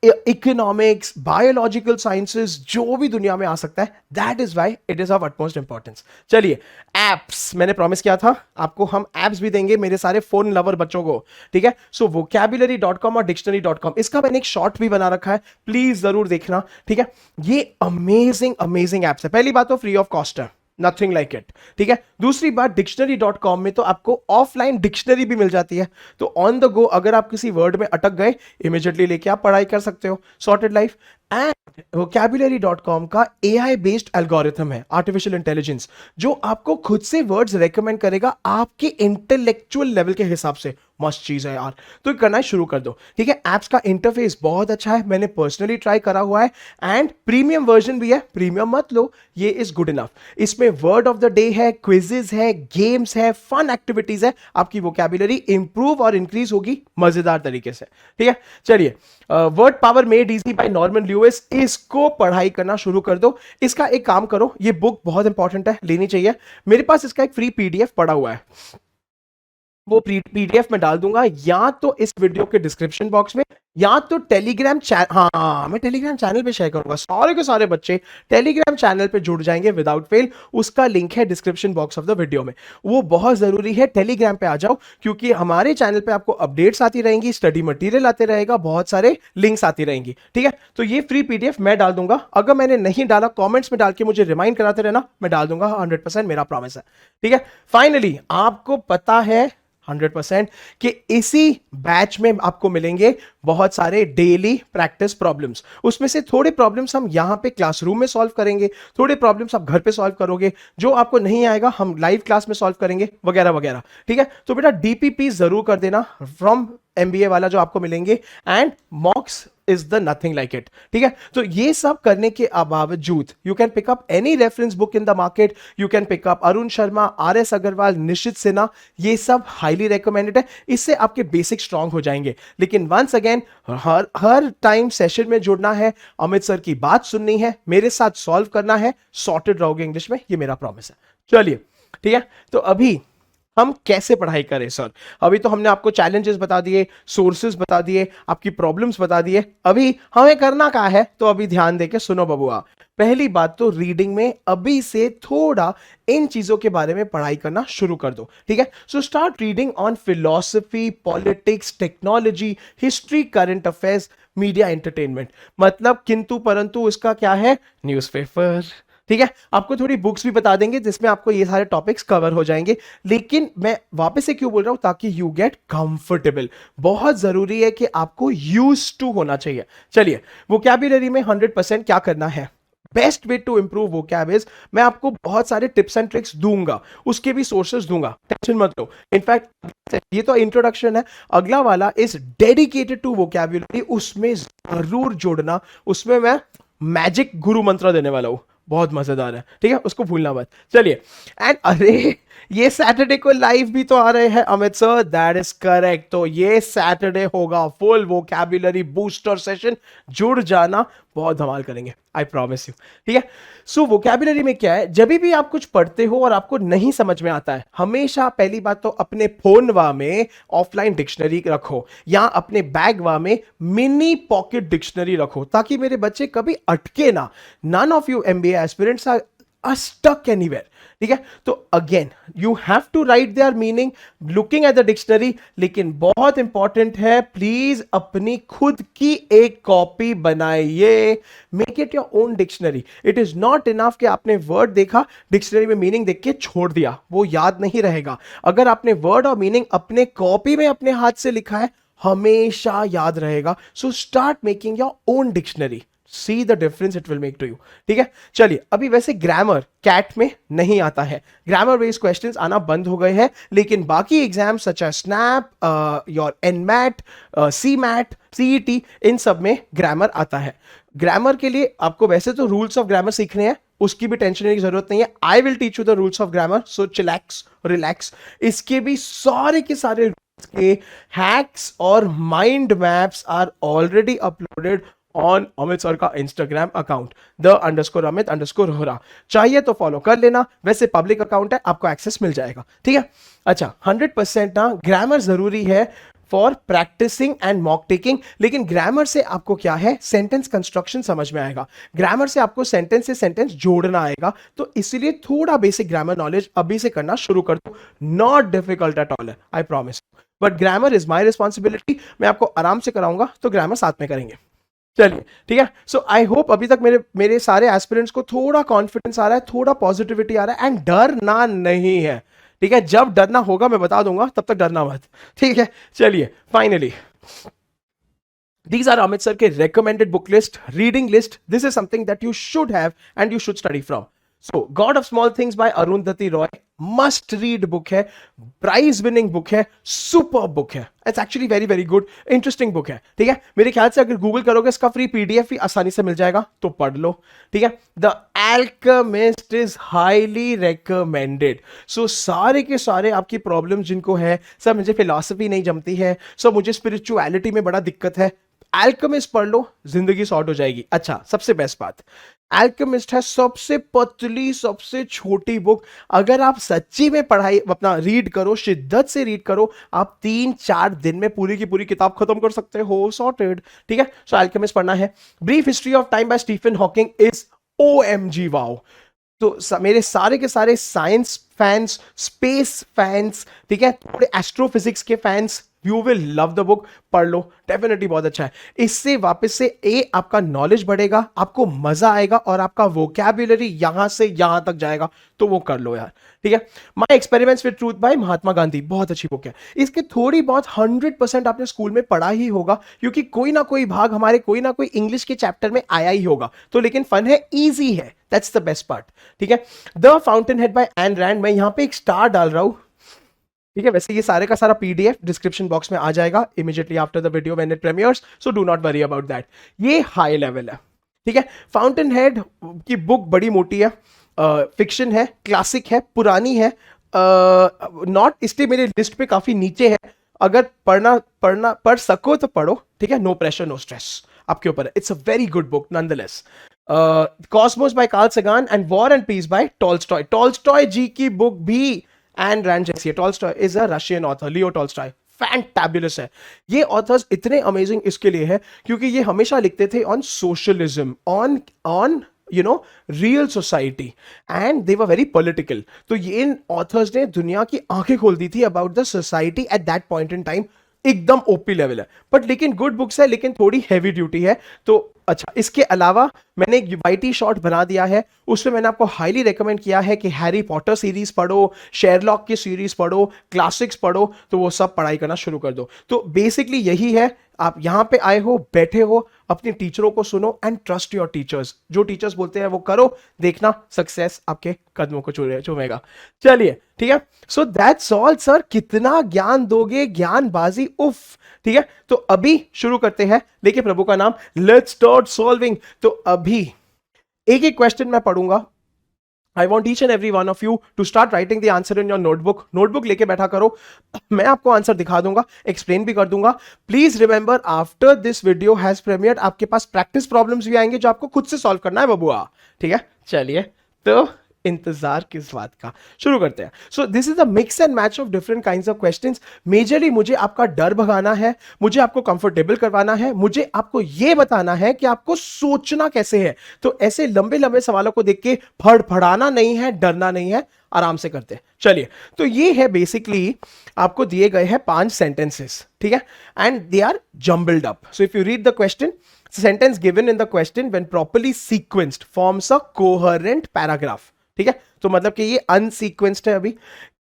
[SPEAKER 1] economics, biological sciences, जो भी दुनिया में आ सकता है। That is why it is of utmost importance. चलिए, एप्स, मैंने प्रॉमिस किया था आपको हम एप्स भी देंगे मेरे सारे फोन लवर बच्चों को, ठीक है। सो vocabulary.com और dictionary.com, इसका मैंने एक शॉर्ट भी बना रखा है, प्लीज जरूर देखना, ठीक है। ये अमेजिंग अमेजिंग एप्स है। पहली बात तो फ्री ऑफ कॉस्ट है, नथिंग लाइक इट, ठीक है। दूसरी बात, डिक्शनरी.com में तो आपको ऑफलाइन डिक्शनरी भी मिल जाती है, तो ऑन द गो अगर आप किसी वर्ड में अटक गए, इमीडिएटली लेके आप पढ़ाई कर सकते हो, सॉर्टेड लाइफ। एंड vocabulary.com का AI बेस्ड एल्गोरिथम है, आर्टिफिशियल इंटेलिजेंस, जो आपको खुद से वर्ड्स रेकमेंड करेगा आपके इंटेलेक्चुअल लेवल के हिसाब से। मस्त चीज है यार, तो करना शुरू कर दो, ठीक है। एप्स का इंटरफेस बहुत अच्छा है, मैंने पर्सनली ट्राई करा हुआ है, एंड प्रीमियम वर्जन भी है। प्रीमियम मत लो, ये इज गुड इनफ। इसमें वर्ड ऑफ द डे है, क्विजेस है, गेम्स है, फन एक्टिविटीज है, आपकी वोकैबुलरी इंप्रूव और इंक्रीज होगी मजेदार तरीके से, ठीक है। चलिए, word power made easy bye Norman Lewis, इसको पढ़ाई करना शुरू कर दो। इसका एक काम करो, ये बुक बहुत इंपॉर्टेंट है, लेनी चाहिए। मेरे पास इसका एक फ्री पीडीएफ पड़ा हुआ है, वो पीडीएफ में डाल दूंगा या तो इस वीडियो के डिस्क्रिप्शन बॉक्स में, या तो टेलीग्राम चैनल, हाँ मैं टेलीग्राम चैनल पे शेयर करूंगा। सारे के सारे बच्चे टेलीग्राम चैनल पे जुड़ जाएंगे विदाउट फेल, उसका लिंक है description box of the video में। वो बहुत जरूरी है, टेलीग्राम पे आ जाओ, क्योंकि हमारे चैनल पे आपको अपडेट्स आती रहेंगी, स्टडी मटेरियल आते रहेगा, बहुत सारे लिंक्स आती रहेंगी, ठीक है। तो ये फ्री पीडीएफ मैं डाल दूंगा, अगर मैंने नहीं डाला कॉमेंट्स में डाल के मुझे रिमाइंड कराते रहना, मैं डाल दूंगा, 100% मेरा प्रॉमिस है, ठीक है। फाइनली आपको पता है 100% कि इसी बैच में आपको मिलेंगे बहुत सारे डेली प्रैक्टिस प्रॉब्लम्स। उसमें से थोड़े प्रॉब्लम्स हम यहां पे क्लासरूम में सॉल्व करेंगे, थोड़े प्रॉब्लम्स आप घर पे सॉल्व करोगे, जो आपको नहीं आएगा हम लाइव क्लास में सॉल्व करेंगे, वगैरह वगैरह, ठीक है। तो बेटा डीपीपी जरूर कर देना फ्रॉम एमबीए वाला जो आपको मिलेंगे, and mocks is the nothing like it, ठीक है। तो ये सब करने के बावजूद you can pick up any reference book in the market, you can pick up Arun Sharma, RS Agarwal, Nishit Sinha, ये सब हाईली रिकमेंडेड है, इससे आपके बेसिक स्ट्रांग हो जाएंगे। लेकिन वंस अगेन हर टाइम सेशन में जुड़ना है, अमित सर की बात सुननी है, मेरे साथ सॉल्व करना है, सॉर्टेड रहोगे इंग्लिश में, ये मेरा प्रॉमिस है। चलिए, ठीक है। तो अभी हम कैसे पढ़ाई करें सर? अभी तो हमने आपको चैलेंजेस बता दिए, सोर्सेज बता दिए, आपकी प्रॉब्लम्स बता दिए, अभी हमें करना क्या है? तो अभी ध्यान देके सुनो बबुआ। पहली बात तो रीडिंग में अभी से थोड़ा इन चीजों के बारे में पढ़ाई करना शुरू कर दो, ठीक है। So start reading on philosophy, politics, technology, history, current affairs, media, entertainment. मतलब किंतु परंतु इसका क्या है? न्यूज़पेपर, ठीक है। आपको थोड़ी बुक्स भी बता देंगे जिसमें आपको ये सारे टॉपिक्स कवर हो जाएंगे, लेकिन मैं वापस से क्यों बोल रहा हूं? ताकि यू गेट कंफर्टेबल। बहुत जरूरी है कि आपको यूज टू होना चाहिए। चलिए, वोकैबुलरी में 100% क्या करना है? Best way to improve vocab is, मैं आपको बहुत सारे टिप्स एंड ट्रिक्स दूंगा, उसके भी सोर्सेस दूंगा, टेंशन मत लो। इनफैक्ट ये तो इंट्रोडक्शन है, अगला वाला इज डेडिकेटेड टू वोकैबुलरी, उसमें जरूर जुड़ना, उसमें मैं मैजिक गुरु मंत्र देने वाला हूं, बहुत मजेदार है, ठीक है, उसको भूलना मत। चलिए, एंड अरे ये सैटरडे को लाइव भी तो आ रहे हैं Amit sir, that is correct. तो ये सैटरडे होगा फुल वोकैबुलरी बूस्टर सेशन, जुड़ जाना, बहुत धमाल करेंगे, आई प्रॉमिस यू, ठीक है। सो वोकैबुलरी में क्या है, जब भी आप कुछ पढ़ते हो और आपको नहीं समझ में आता है, हमेशा पहली बात तो अपने फोन वा में ऑफलाइन डिक्शनरी रखो, या अपने बैग वा में मिनी पॉकेट डिक्शनरी रखो, ताकि मेरे बच्चे कभी अटके ना। None of you MBA aspirants are stuck anywhere, ठीक है। तो again you have to write their meaning looking at the dictionary, लेकिन बहुत इंपॉर्टेंट है, प्लीज अपनी खुद की एक कॉपी बनाइए, make it your own dictionary. It is not enough कि आपने वर्ड देखा, डिक्शनरी में मीनिंग देख के छोड़ दिया, वो याद नहीं रहेगा। अगर आपने वर्ड और मीनिंग अपने कॉपी में अपने हाथ से लिखा है, हमेशा याद रहेगा। So start making your own dictionary, see the difference it will make to you, ठीक है। चलिए, अभी वैसे ग्रामर कैट में नहीं आता है, ग्रामर बेस्ड क्वेश्चंस आना बंद हो गए हैं, लेकिन बाकी exam such as SNAP, your NMAT, CMAT, CET, इन सब में ग्रामर आता है। ग्रामर के लिए आपको वैसे तो रूल्स ऑफ ग्रामर सीखने हैं, उसकी भी टेंशन लेने की जरूरत नहीं है। I will teach you the rules of grammar, so chillax, relax. इसके भी सारे के सारे के हैक्स और mind maps are already uploaded on Amit sir का इंस्टाग्राम अकाउंट _Amit_Rohra। चाहिए तो फॉलो कर लेना, वैसे पब्लिक अकाउंट है, आपको एक्सेस मिल जाएगा, ठीक है। अच्छा, 100% ना ग्रामर जरूरी है for practising and mock taking, लेकिन ग्रामर से आपको क्या है, सेंटेंस कंस्ट्रक्शन समझ में आएगा, ग्रामर से आपको सेंटेंस से सेंटेंस जोड़ना आएगा, तो इसीलिए थोड़ा बेसिक ग्रामर नॉलेज अभी से करना शुरू कर दो। Not difficult at all, I promise, but grammar is my responsibility. मैं आपको आराम से कराऊंगा, तो ग्रामर साथ में करेंगे। चलिए, ठीक है। सो आई होप अभी तक मेरे सारे एस्पिरेंट्स को थोड़ा कॉन्फिडेंस आ रहा है, थोड़ा पॉजिटिविटी आ रहा है, एंड डरना नहीं है, ठीक है। जब डरना होगा मैं बता दूंगा, तब तक डरना मत, ठीक है। चलिए, finally these are Amit sir के recommended book list, reading list. This is something that you should have and you should study from. So God of Small Things by Arundhati Roy, must read book है, prize winning book है, super book है, it's actually very very good, interesting book है, ठीक है। मेरे ख्याल से अगर गूगल करोगे इसका फ्री पीडीएफ भी आसानी से मिल जाएगा, तो पढ़ लो, ठीक है। The alchemist is highly recommended. So सारे के सारे आपकी प्रॉब्लम जिनको है, सर मुझे फिलॉसफी नहीं जमती है, सर मुझे स्पिरिचुअलिटी में बड़ा दिक्कत है, एल्केमिस्ट पढ़ लो, जिंदगी सॉर्ट हो जाएगी। अच्छा, सबसे बेस्ट बात, एल्केमिस्ट है सबसे पतली, सबसे छोटी बुक। अगर आप सच्ची में पढ़ाई अपना रीड करो, शिद्दत से रीड करो, आप 3-4 दिन में पूरी की पूरी किताब खत्म कर सकते हो, सॉर्टेड, ठीक है। सो एल्केमिस्ट पढ़ना है। Brief history of time by Stephen Hawking is OMG wow. तो मेरे सारे के सारे साइंस फैंस, स्पेस फैंस, ठीक है, थोड़े एस्ट्रोफिजिक्स के fans, you will love the book, पढ़ लो, डेफिनेटली बहुत अच्छा है। इससे वापस से आपका नॉलेज बढ़ेगा, आपको मजा आएगा, और आपका वोकैबुलरी यहां से यहां तक जाएगा, तो वो कर लो यार, ठीक है। My experiments with truth by Mahatma Gandhi, बहुत अच्छी बुक है। इसके थोड़ी बहुत 100% आपने स्कूल में पढ़ा ही होगा, क्योंकि कोई ना कोई भाग हमारे कोई ना कोई इंग्लिश के चैप्टर में आया ही होगा, तो लेकिन फन है, ईजी है, दैट्स द बेस्ट पार्ट, ठीक है। The Fountainhead by Ayn Rand, मैं यहां पे एक स्टार डाल रहा हूं, ठीक है। वैसे ये सारे का सारा पीडीएफ डिस्क्रिप्शन बॉक्स में आ जाएगा immediately after the video when it premiers, so do not worry about that. ये हाई लेवल है, ठीक है। फाउंटेन हेड की बुक बड़ी मोटी है, फिक्शन है, क्लासिक है, पुरानी है, नॉट इसलिए मेरे लिस्ट पे काफी नीचे है। अगर पढ़ सको तो पढ़ो, ठीक है। नो प्रेशर नो स्ट्रेस, आपके ऊपर है। It's a very good book nonetheless. Cosmos by Carl Sagan and war and peace by Tolstoy, Tolstoy ji की बुक भी एंड रैंड जैसी है। Tolstoy is a Russian author, Leo Tolstoy, fantabulous है। ये authors इतने अमेजिंग इसके लिए है क्योंकि ये हमेशा लिखते थे on socialism, on you know real society, and they were very political. तो ये इन ऑथर्स ने दुनिया की आंखें खोल दी थी about the society at that point in time. एकदम ओपी लेवल है, बट लेकिन गुड बुक्स है, लेकिन थोड़ी हैवी ड्यूटी है। तो अच्छा, इसके अलावा मैंने एक यूआईटी शॉर्ट बना दिया है, उसमें मैंने आपको हाईली रेकमेंड किया है कि हैरी पॉटर सीरीज पढ़ो, शेरलॉक की सीरीज पढ़ो, क्लासिक्स पढ़ो, तो वो सब पढ़ाई करना शुरू कर दो। तो बेसिकली यही है, आप यहां पे आए हो, बैठे हो, अपने टीचरों को सुनो एंड ट्रस्ट योर टीचर्स। जो टीचर्स बोलते हैं वो करो, देखना सक्सेस आपके कदमों को चूमेगा। चलिए, ठीक है। So that's all sir. कितना ज्ञान दोगे, ज्ञानबाजी, उफ, ठीक है। तो अभी शुरू करते हैं, लेके प्रभु का नाम, लेट्स स्टार्ट सॉल्विंग। तो अभी एक एक क्वेश्चन मैं पढ़ूंगा। I want each and every one of you to start writing the answer in your notebook. Notebook लेके बैठा करो, मैं आपको आंसर दिखा दूंगा, एक्सप्लेन भी कर दूंगा। Please remember, after this video has premiered, आपके पास प्रैक्टिस प्रॉब्लम्स भी आएंगे जो आपको खुद से सॉल्व करना है बबुआ, ठीक है। चलिए, तो इंतजार किस बात का, शुरू करते हैं। सो this is the mix and match of different kinds of questions. Majorly मुझे आपका डर भगाना है, मुझे आपको कंफर्टेबल करवाना है, मुझे आपको यह बताना है कि आपको सोचना कैसे है। तो ऐसे लंबे लंबे सवालों को देख के फड़फड़ाना नहीं है, डरना नहीं है, आराम से करते हैं। चलिए, तो ये है बेसिकली आपको दिए गए हैं 5 सेंटेंसेस, ठीक है, and they are jumbled up. So if you read the question, sentence given in the question when properly sequenced forms a coherent paragraph, ठीक है। तो मतलब कि ये अनसीक्वेंस्ड है अभी।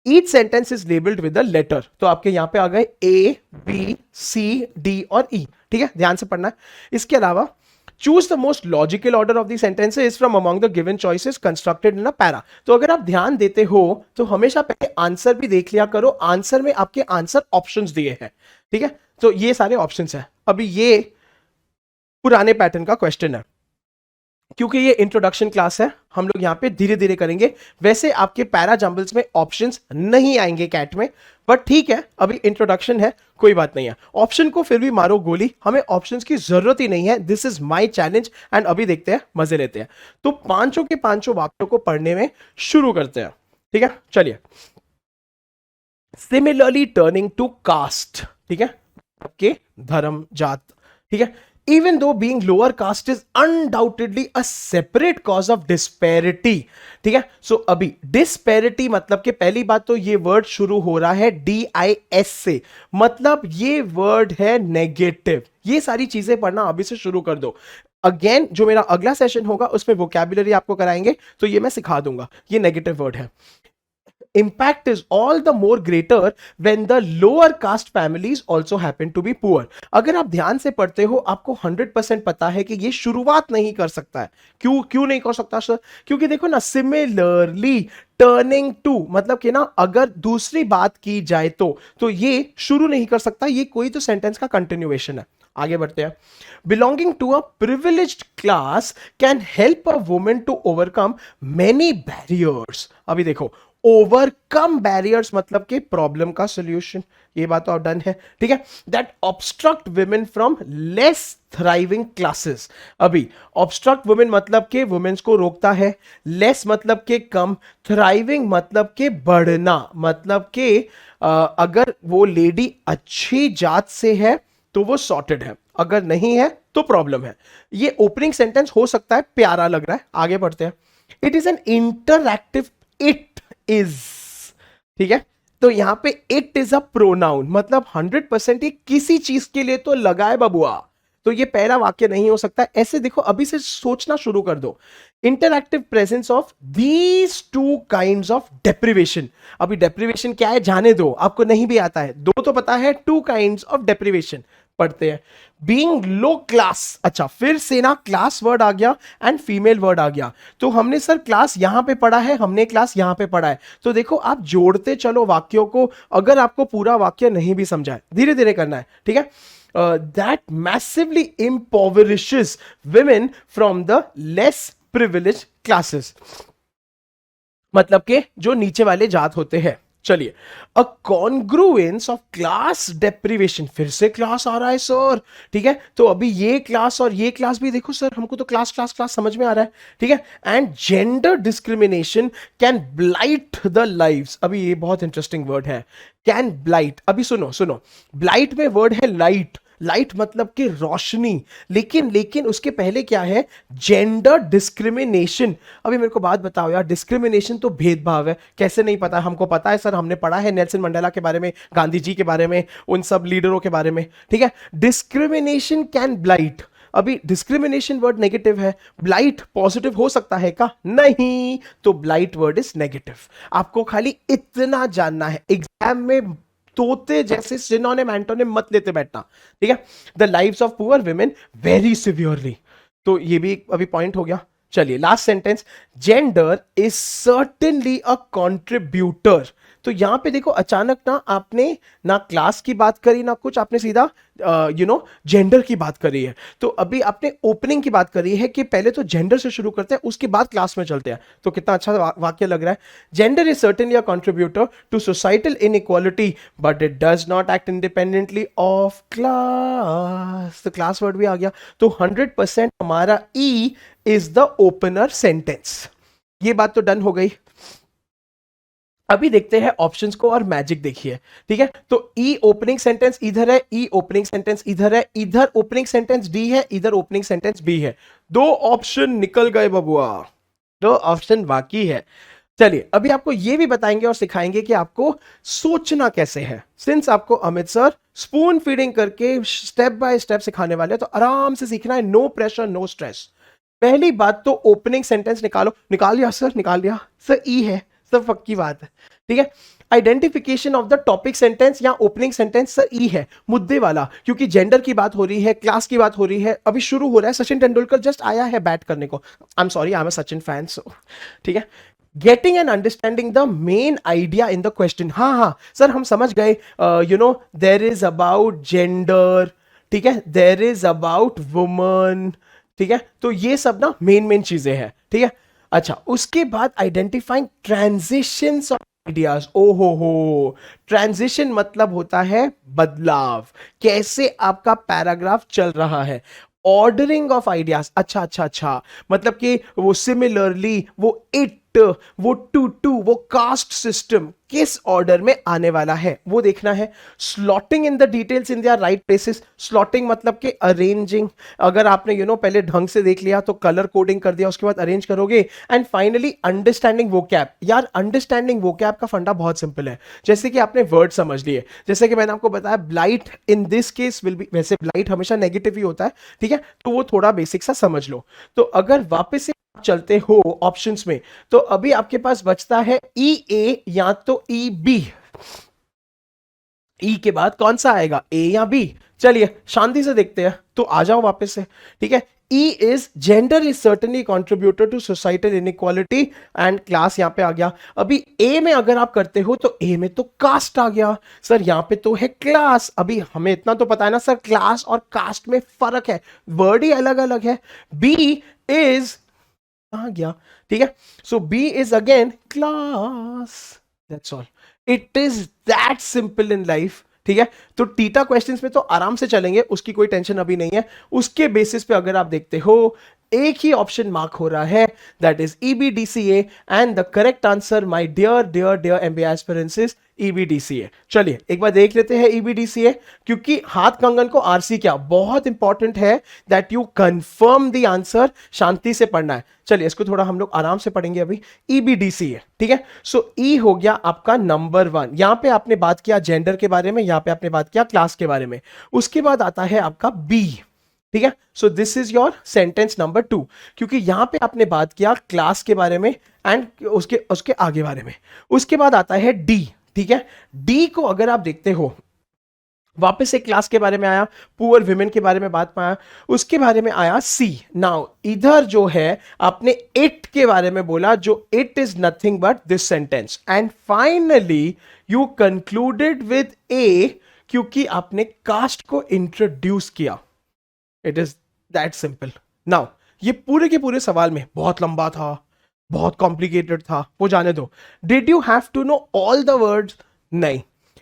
[SPEAKER 1] Each sentence is labeled with a letter, तो आपके यहां पे आ गए A, B, C, D और E, ठीक है, ध्यान से पढ़ना है। इसके अलावा choose the most logical order of the sentences from among the given choices constructed in a para। तो अगर आप ध्यान देते हो तो हमेशा पहले आंसर भी देख लिया करो, आंसर में आपके आंसर ऑप्शंस दिए हैं, ठीक है। तो ये सारे ऑप्शंस हैं। अभी ये पुराने पैटर्न का क्वेश्चन है, क्योंकि ये इंट्रोडक्शन क्लास है, हम लोग यहाँ पे धीरे धीरे करेंगे। वैसे आपके पैरा जंबल्स में ऑप्शंस नहीं आएंगे कैट में, बट ठीक है, अभी इंट्रोडक्शन है, कोई बात नहीं है। ऑप्शन को फिर भी मारो गोली, हमें ऑप्शंस की जरूरत ही नहीं है। This is my challenge and अभी देखते हैं, मजे लेते हैं। तो पांचों के पांचों वाक्यों को पढ़ने में शुरू करते हैं, ठीक है, चलिए। सिमिलरली टर्निंग टू कास्ट, ठीक है, आपके धर्म जात, ठीक है। Even though being lower caste is undoubtedly a separate cause of disparity, ठीक है। सो अभी डिस्पैरिटी मतलब कि पहली बात तो ये वर्ड शुरू हो रहा है DIS से, मतलब ये वर्ड है नेगेटिव। ये सारी चीजें पढ़ना अभी से शुरू कर दो। अगेन जो मेरा अगला सेशन होगा उसमें वोकैबुलरी आपको कराएंगे, तो ये मैं सिखा दूंगा। ये नेगेटिव वर्ड है। Impact is all the more greater when the lower caste families also happen to be poor. अगर आप ध्यान से पढ़ते हो आपको 100% पता है कि ये शुरुआत नहीं कर सकता है। क्यों नहीं कर सकता सर? क्योंकि देखो ना, सिमिलरली टर्निंग टू मतलब कि ना, अगर दूसरी बात की जाए तो ये शुरू नहीं कर सकता, ये कोई तो सेंटेंस का कंटिन्यूएशन है। आगे बढ़ते हैं। Belonging to a privileged class can help a woman to overcome many barriers. अभी देखो, ओवरकम बैरियर्स मतलब कि प्रॉब्लम का सॉल्यूशन, ये बात तो डन है, ठीक है। That obstruct women from less thriving classes. अभी ऑब्स्ट्रक्ट वुमेन मतलब कि वुमेन्स को रोकता है, लेस मतलब कि कम, थ्राइविंग मतलब कि बढ़ना, मतलब कि अगर वो लेडी अच्छी जात से है तो वो सॉर्टेड है, अगर नहीं है तो प्रॉब्लम है। ये ओपनिंग सेंटेंस हो सकता है प्यारा लग रहा है, आगे बढ़ते हैं। It is an interactive, it is, ठीक है। तो यहां पे इट इज अ प्रोनाउन, मतलब 100% ये किसी चीज के लिए तो लगा है बबुआ, तो ये पहला वाक्य नहीं हो सकता। ऐसे देखो, अभी से सोचना शुरू कर दो। Interactive presence of these two kinds of deprivation. अभी डेप्रिवेशन क्या है जाने दो, आपको नहीं भी आता है, दो तो पता है, टू काइंड्स ऑफ डेप्रिवेशन पढ़ते हैं। बीइंग लो क्लास, अच्छा फिर से ना क्लास वर्ड आ गया एंड फीमेल वर्ड आ गया। तो हमने सर क्लास यहां पे पढ़ा है, हमने क्लास यहां पे पढ़ा है, तो देखो आप जोड़ते चलो वाक्यों को, अगर आपको पूरा वाक्य नहीं भी समझा है, धीरे धीरे करना है, ठीक है। That massively impoverishes women from the less privileged classes, मतलब के जो नीचे वाले जात होते हैं। चलिए, अ कॉन्ग्रुएंस ऑफ क्लास डेप्रिवेशन, फिर से क्लास आ रहा है सर, ठीक है। तो अभी ये क्लास और ये क्लास भी देखो सर, हमको तो क्लास क्लास क्लास समझ में आ रहा है, ठीक है। And gender discrimination can blight the lives. अभी ये बहुत इंटरेस्टिंग वर्ड है, कैन ब्लाइट। अभी सुनो सुनो, ब्लाइट में वर्ड है लाइट, लाइट मतलब कि रोशनी, लेकिन उसके पहले क्या है, जेंडर डिस्क्रिमिनेशन। अभी मेरे को बात बताओ यार, डिस्क्रिमिनेशन तो भेदभाव है, कैसे नहीं पता? हमको पता है सर, हमने पढ़ा है नेल्सन मंडेला के बारे में, गांधी जी के बारे में, उन सब लीडरों के बारे में, ठीक है। Discrimination can blight. अभी डिस्क्रिमिनेशन वर्ड नेगेटिव है, ब्लाइट पॉजिटिव हो सकता है का? नहीं, तो ब्लाइट वर्ड इज नेगेटिव। आपको खाली इतना जानना है, एग्जाम में तोते जैसे सिनोनिम एंटोनिम मत लेते बैठना, ठीक है। The lives of poor women very severely, तो ये भी अभी पॉइंट हो गया। चलिए last sentence, gender is certainly a contributor. तो यहां पे देखो, अचानक ना आपने ना क्लास की बात करी ना कुछ, आपने सीधा जेंडर की बात करी है। तो अभी आपने ओपनिंग की बात करी है कि पहले तो जेंडर से शुरू करते हैं, उसके बाद क्लास में चलते हैं। तो कितना अच्छा वाक्य लग रहा है। Gender is certainly a contributor to societal inequality but it does not act independently of class. तो क्लास वर्ड भी आ गया, तो 100% हमारा E is the opener sentence. ये बात तो डन हो गई। अभी देखते हैं ऑप्शंस को और मैजिक देखिए, ठीक है। तो ई ओपनिंग सेंटेंस इधर है, ई ओपनिंग सेंटेंस इधर है, इधर ओपनिंग सेंटेंस डी है, इधर ओपनिंग सेंटेंस बी है। दो ऑप्शन निकल गए बबुआ, दो ऑप्शन बाकी है। चलिए अभी आपको ये भी बताएंगे और सिखाएंगे कि आपको सोचना कैसे है। सिंस आपको अमित सर स्पून फीडिंग करके स्टेप बाय स्टेप सिखाने वाले हैं, तो आराम से सीखना है, नो प्रेशर नो स्ट्रेस। पहली बात तो ओपनिंग सेंटेंस निकालो। निकाल लिया सर? निकाल लिया सर, ई है, सब पक्की बात है, ठीक है। Identification of the topic sentence या ओपनिंग सेंटेंस सर ई है, मुद्दे वाला, क्योंकि जेंडर की बात हो रही है, क्लास की बात हो रही है, अभी शुरू हो रहा है। सचिन तेंदुलकर जस्ट आया है बैट करने को, I am sorry, I am a Sachin fan, so ठीक है। Getting and understanding the main idea in the question, हाँ हाँ सर हम समझ गए, देयर इज अबाउट जेंडर, ठीक है, देयर इज अबाउट वुमन, ठीक है। तो ये सब ना मेन चीजें हैं, ठीक है। अच्छा, उसके बाद आइडेंटिफाइंग ट्रांजिशंस ऑफ आइडियाज। ओ हो, ट्रांजिशन मतलब होता है बदलाव, कैसे आपका पैराग्राफ चल रहा है। ऑर्डरिंग ऑफ आइडियाज, अच्छा अच्छा अच्छा, मतलब कि वो सिमिलरली, वो इट, वो टू वो कास्ट सिस्टम किस ऑर्डर में आने वाला है वो देखना है। Slotting in the details in their right places, slotting मतलब कि अरेंजिंग, अगर आपने पहले ढंग से देख लिया तो कलर कोडिंग कर दिया, उसके बाद अरेंज करोगे। And finally understanding vocab. यार अंडरस्टैंडिंग वोकैब का फंडा बहुत सिंपल है, जैसे कि आपने वर्ड समझ लिए, जैसे कि मैंने आपको बताया blight in this case will be, वैसे ब्लाइट हमेशा नेगेटिव ही होता है, ठीक है, तो वो थोड़ा बेसिक सा समझ लो। तो अगर वापस से चलते हो ऑप्शंस में, तो अभी आपके पास बचता है ई ए या तो ई बी। ई के बाद कौन सा आएगा, ए या बी? चलिए शांति से देखते हैं, तो आ जाओ वापस से, ठीक है। E is gender is certainly contributor to societal inequality and class, यहां पे आ गया। अभी ए में अगर आप करते हो तो ए में तो कास्ट आ गया, सर यहां पे तो है क्लास। अभी हमें इतना तो पता है ना सर, क्लास और कास्ट में फर्क है, वर्ड ही अलग अलग है। बी इज कहां गया, ठीक है, so B is again class, that's all, it is that simple in life, ठीक है। तो टीटा क्वेश्चंस में तो आराम से चलेंगे, उसकी कोई टेंशन अभी नहीं है। उसके बेसिस पे अगर आप देखते हो, एक ही ऑप्शन मार्क हो रहा है, that is EBDCA, and the correct answer my dear dear dear MBA aspirants is EBDCA. चलिए एक बार देख लेते हैं ईबीडीसीए, क्योंकि हाथ कंगन को आरसी क्या, बहुत इंपॉर्टेंट है that you confirm the answer, शांति से पढ़ना है। चलिए इसको थोड़ा हम लोग आराम से पढ़ेंगे अभी। ईबीडीसीए, ठीक है, सो ई हो गया आपका नंबर 1। यहां पे आपने बात किया जेंडर के बारे में, यहां पे आपने बात किया क्लास के बारे में। उसके बाद आता है आपका बी, ठीक है, so this is your sentence number 2, क्योंकि यहां पे आपने बात किया क्लास के बारे में एंड उसके उसके आगे बारे में। उसके बाद आता है डी, ठीक है। डी को अगर आप देखते हो, वापस से क्लास के बारे में आया, पुअर विमेन के बारे में बात पाया, उसके बारे में आया सी। नाउ इधर जो है आपने इट के बारे में बोला, जो it is nothing but this sentence, and finally you concluded with A, क्योंकि आपने कास्ट को इंट्रोड्यूस किया। It is that simple. Now ये पूरे के पूरे सवाल में बहुत लंबा था, बहुत कॉम्प्लिकेटेड था, वो जाने दो। Did you have to know all the words? नहीं।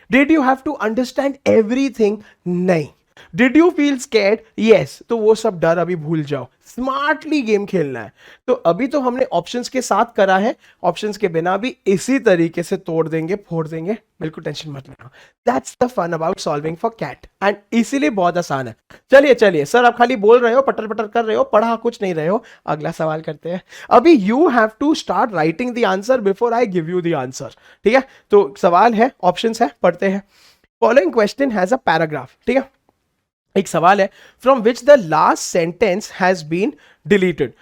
[SPEAKER 1] Did you have to understand everything? नहीं। Did you feel scared? Yes. तो वो सब डर अभी भूल जाओ, स्मार्टली गेम खेलना है। तो अभी तो हमने ऑप्शंस के साथ करा है, ऑप्शंस के बिना भी इसी तरीके से तोड़ देंगे, फोड़ देंगे, बिल्कुल टेंशन मत लेना। That's the fun about solving for CAT, एंड इसीलिए बहुत आसान है। चलिए चलिए सर, आप खाली बोल रहे हो, पटर पटर कर रहे हो, पढ़ा कुछ नहीं रहे हो। अगला सवाल करते हैं। अभी you have to start writing the answer before I give you the answer, ठीक है। तो सवाल है, ऑप्शंस है, पढ़ते हैं। Following question has a paragraph, ठीक है, एक सवाल है, from which the last sentence has been deleted.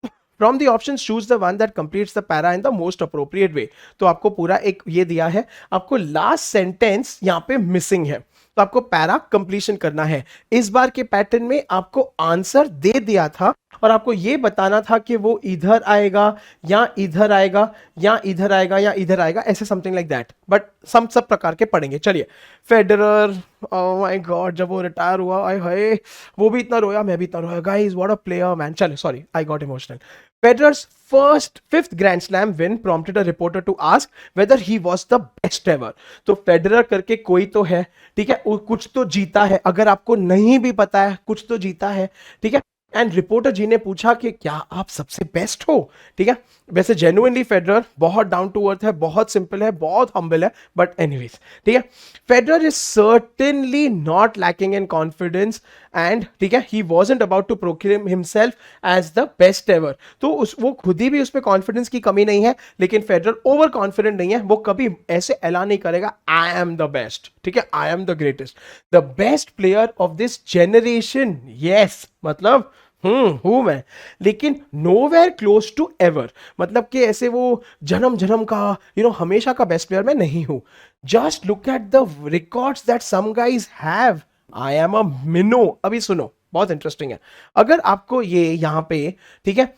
[SPEAKER 1] From the option choose the one that completes the para in the most appropriate way. तो आपको पूरा एक ये दिया है, आपको लास्ट सेंटेंस यहां पे मिसिंग है, तो आपको पैरा कंप्लीशन करना है। इस बार के पैटर्न में आपको आंसर दे दिया था, और आपको ये बताना था कि वो इधर आएगा या इधर आएगा या इधर आएगा या इधर आएगा, ऐसे समथिंग लाइक दैट, बट सब प्रकार के पढ़ेंगे। चलिए, फेडरर, ओह माय गॉड, जब वो रिटायर हुआ, आय हाय, वो भी इतना रोया, मैं भी इतना रोया, guys what a player man. चलो sorry, I got emotional. Federer's fifth Grand Slam win prompted a reporter to ask whether he was the best ever. तो फेडरर करके कोई तो है, ठीक है, कुछ तो जीता है, अगर आपको नहीं भी पता है कुछ तो जीता है, ठीक है। एंड रिपोर्टर जी ने पूछा कि क्या आप सबसे बेस्ट हो, ठीक है। वैसे जेन्युइनली फेडरर बहुत डाउन टू अर्थ है, बहुत सिंपल है, बहुत हम्बल है, बट एनीवेज, ठीक है। Federer is certainly not lacking in confidence, and ठीक है, he wasn't about to proclaim himself as the best ever. तो वो खुद ही भी उसमें कॉन्फिडेंस की कमी नहीं है, लेकिन फेडरर ओवर कॉन्फिडेंट नहीं है, वो कभी ऐसे ऐलान नहीं करेगा आई एम द बेस्ट, ठीक है, I am the greatest, the best player of this generation. Yes, मतलब हूं मैं, लेकिन नोवेयर क्लोज टू एवर, मतलब कि ऐसे वो जन्म जन्म का हमेशा का बेस्ट प्लेयर मैं नहीं हूं। Just look at the records that some guys have, I am a minnow. अभी सुनो, बहुत इंटरेस्टिंग है। अगर आपको ये यहां पे, ठीक है,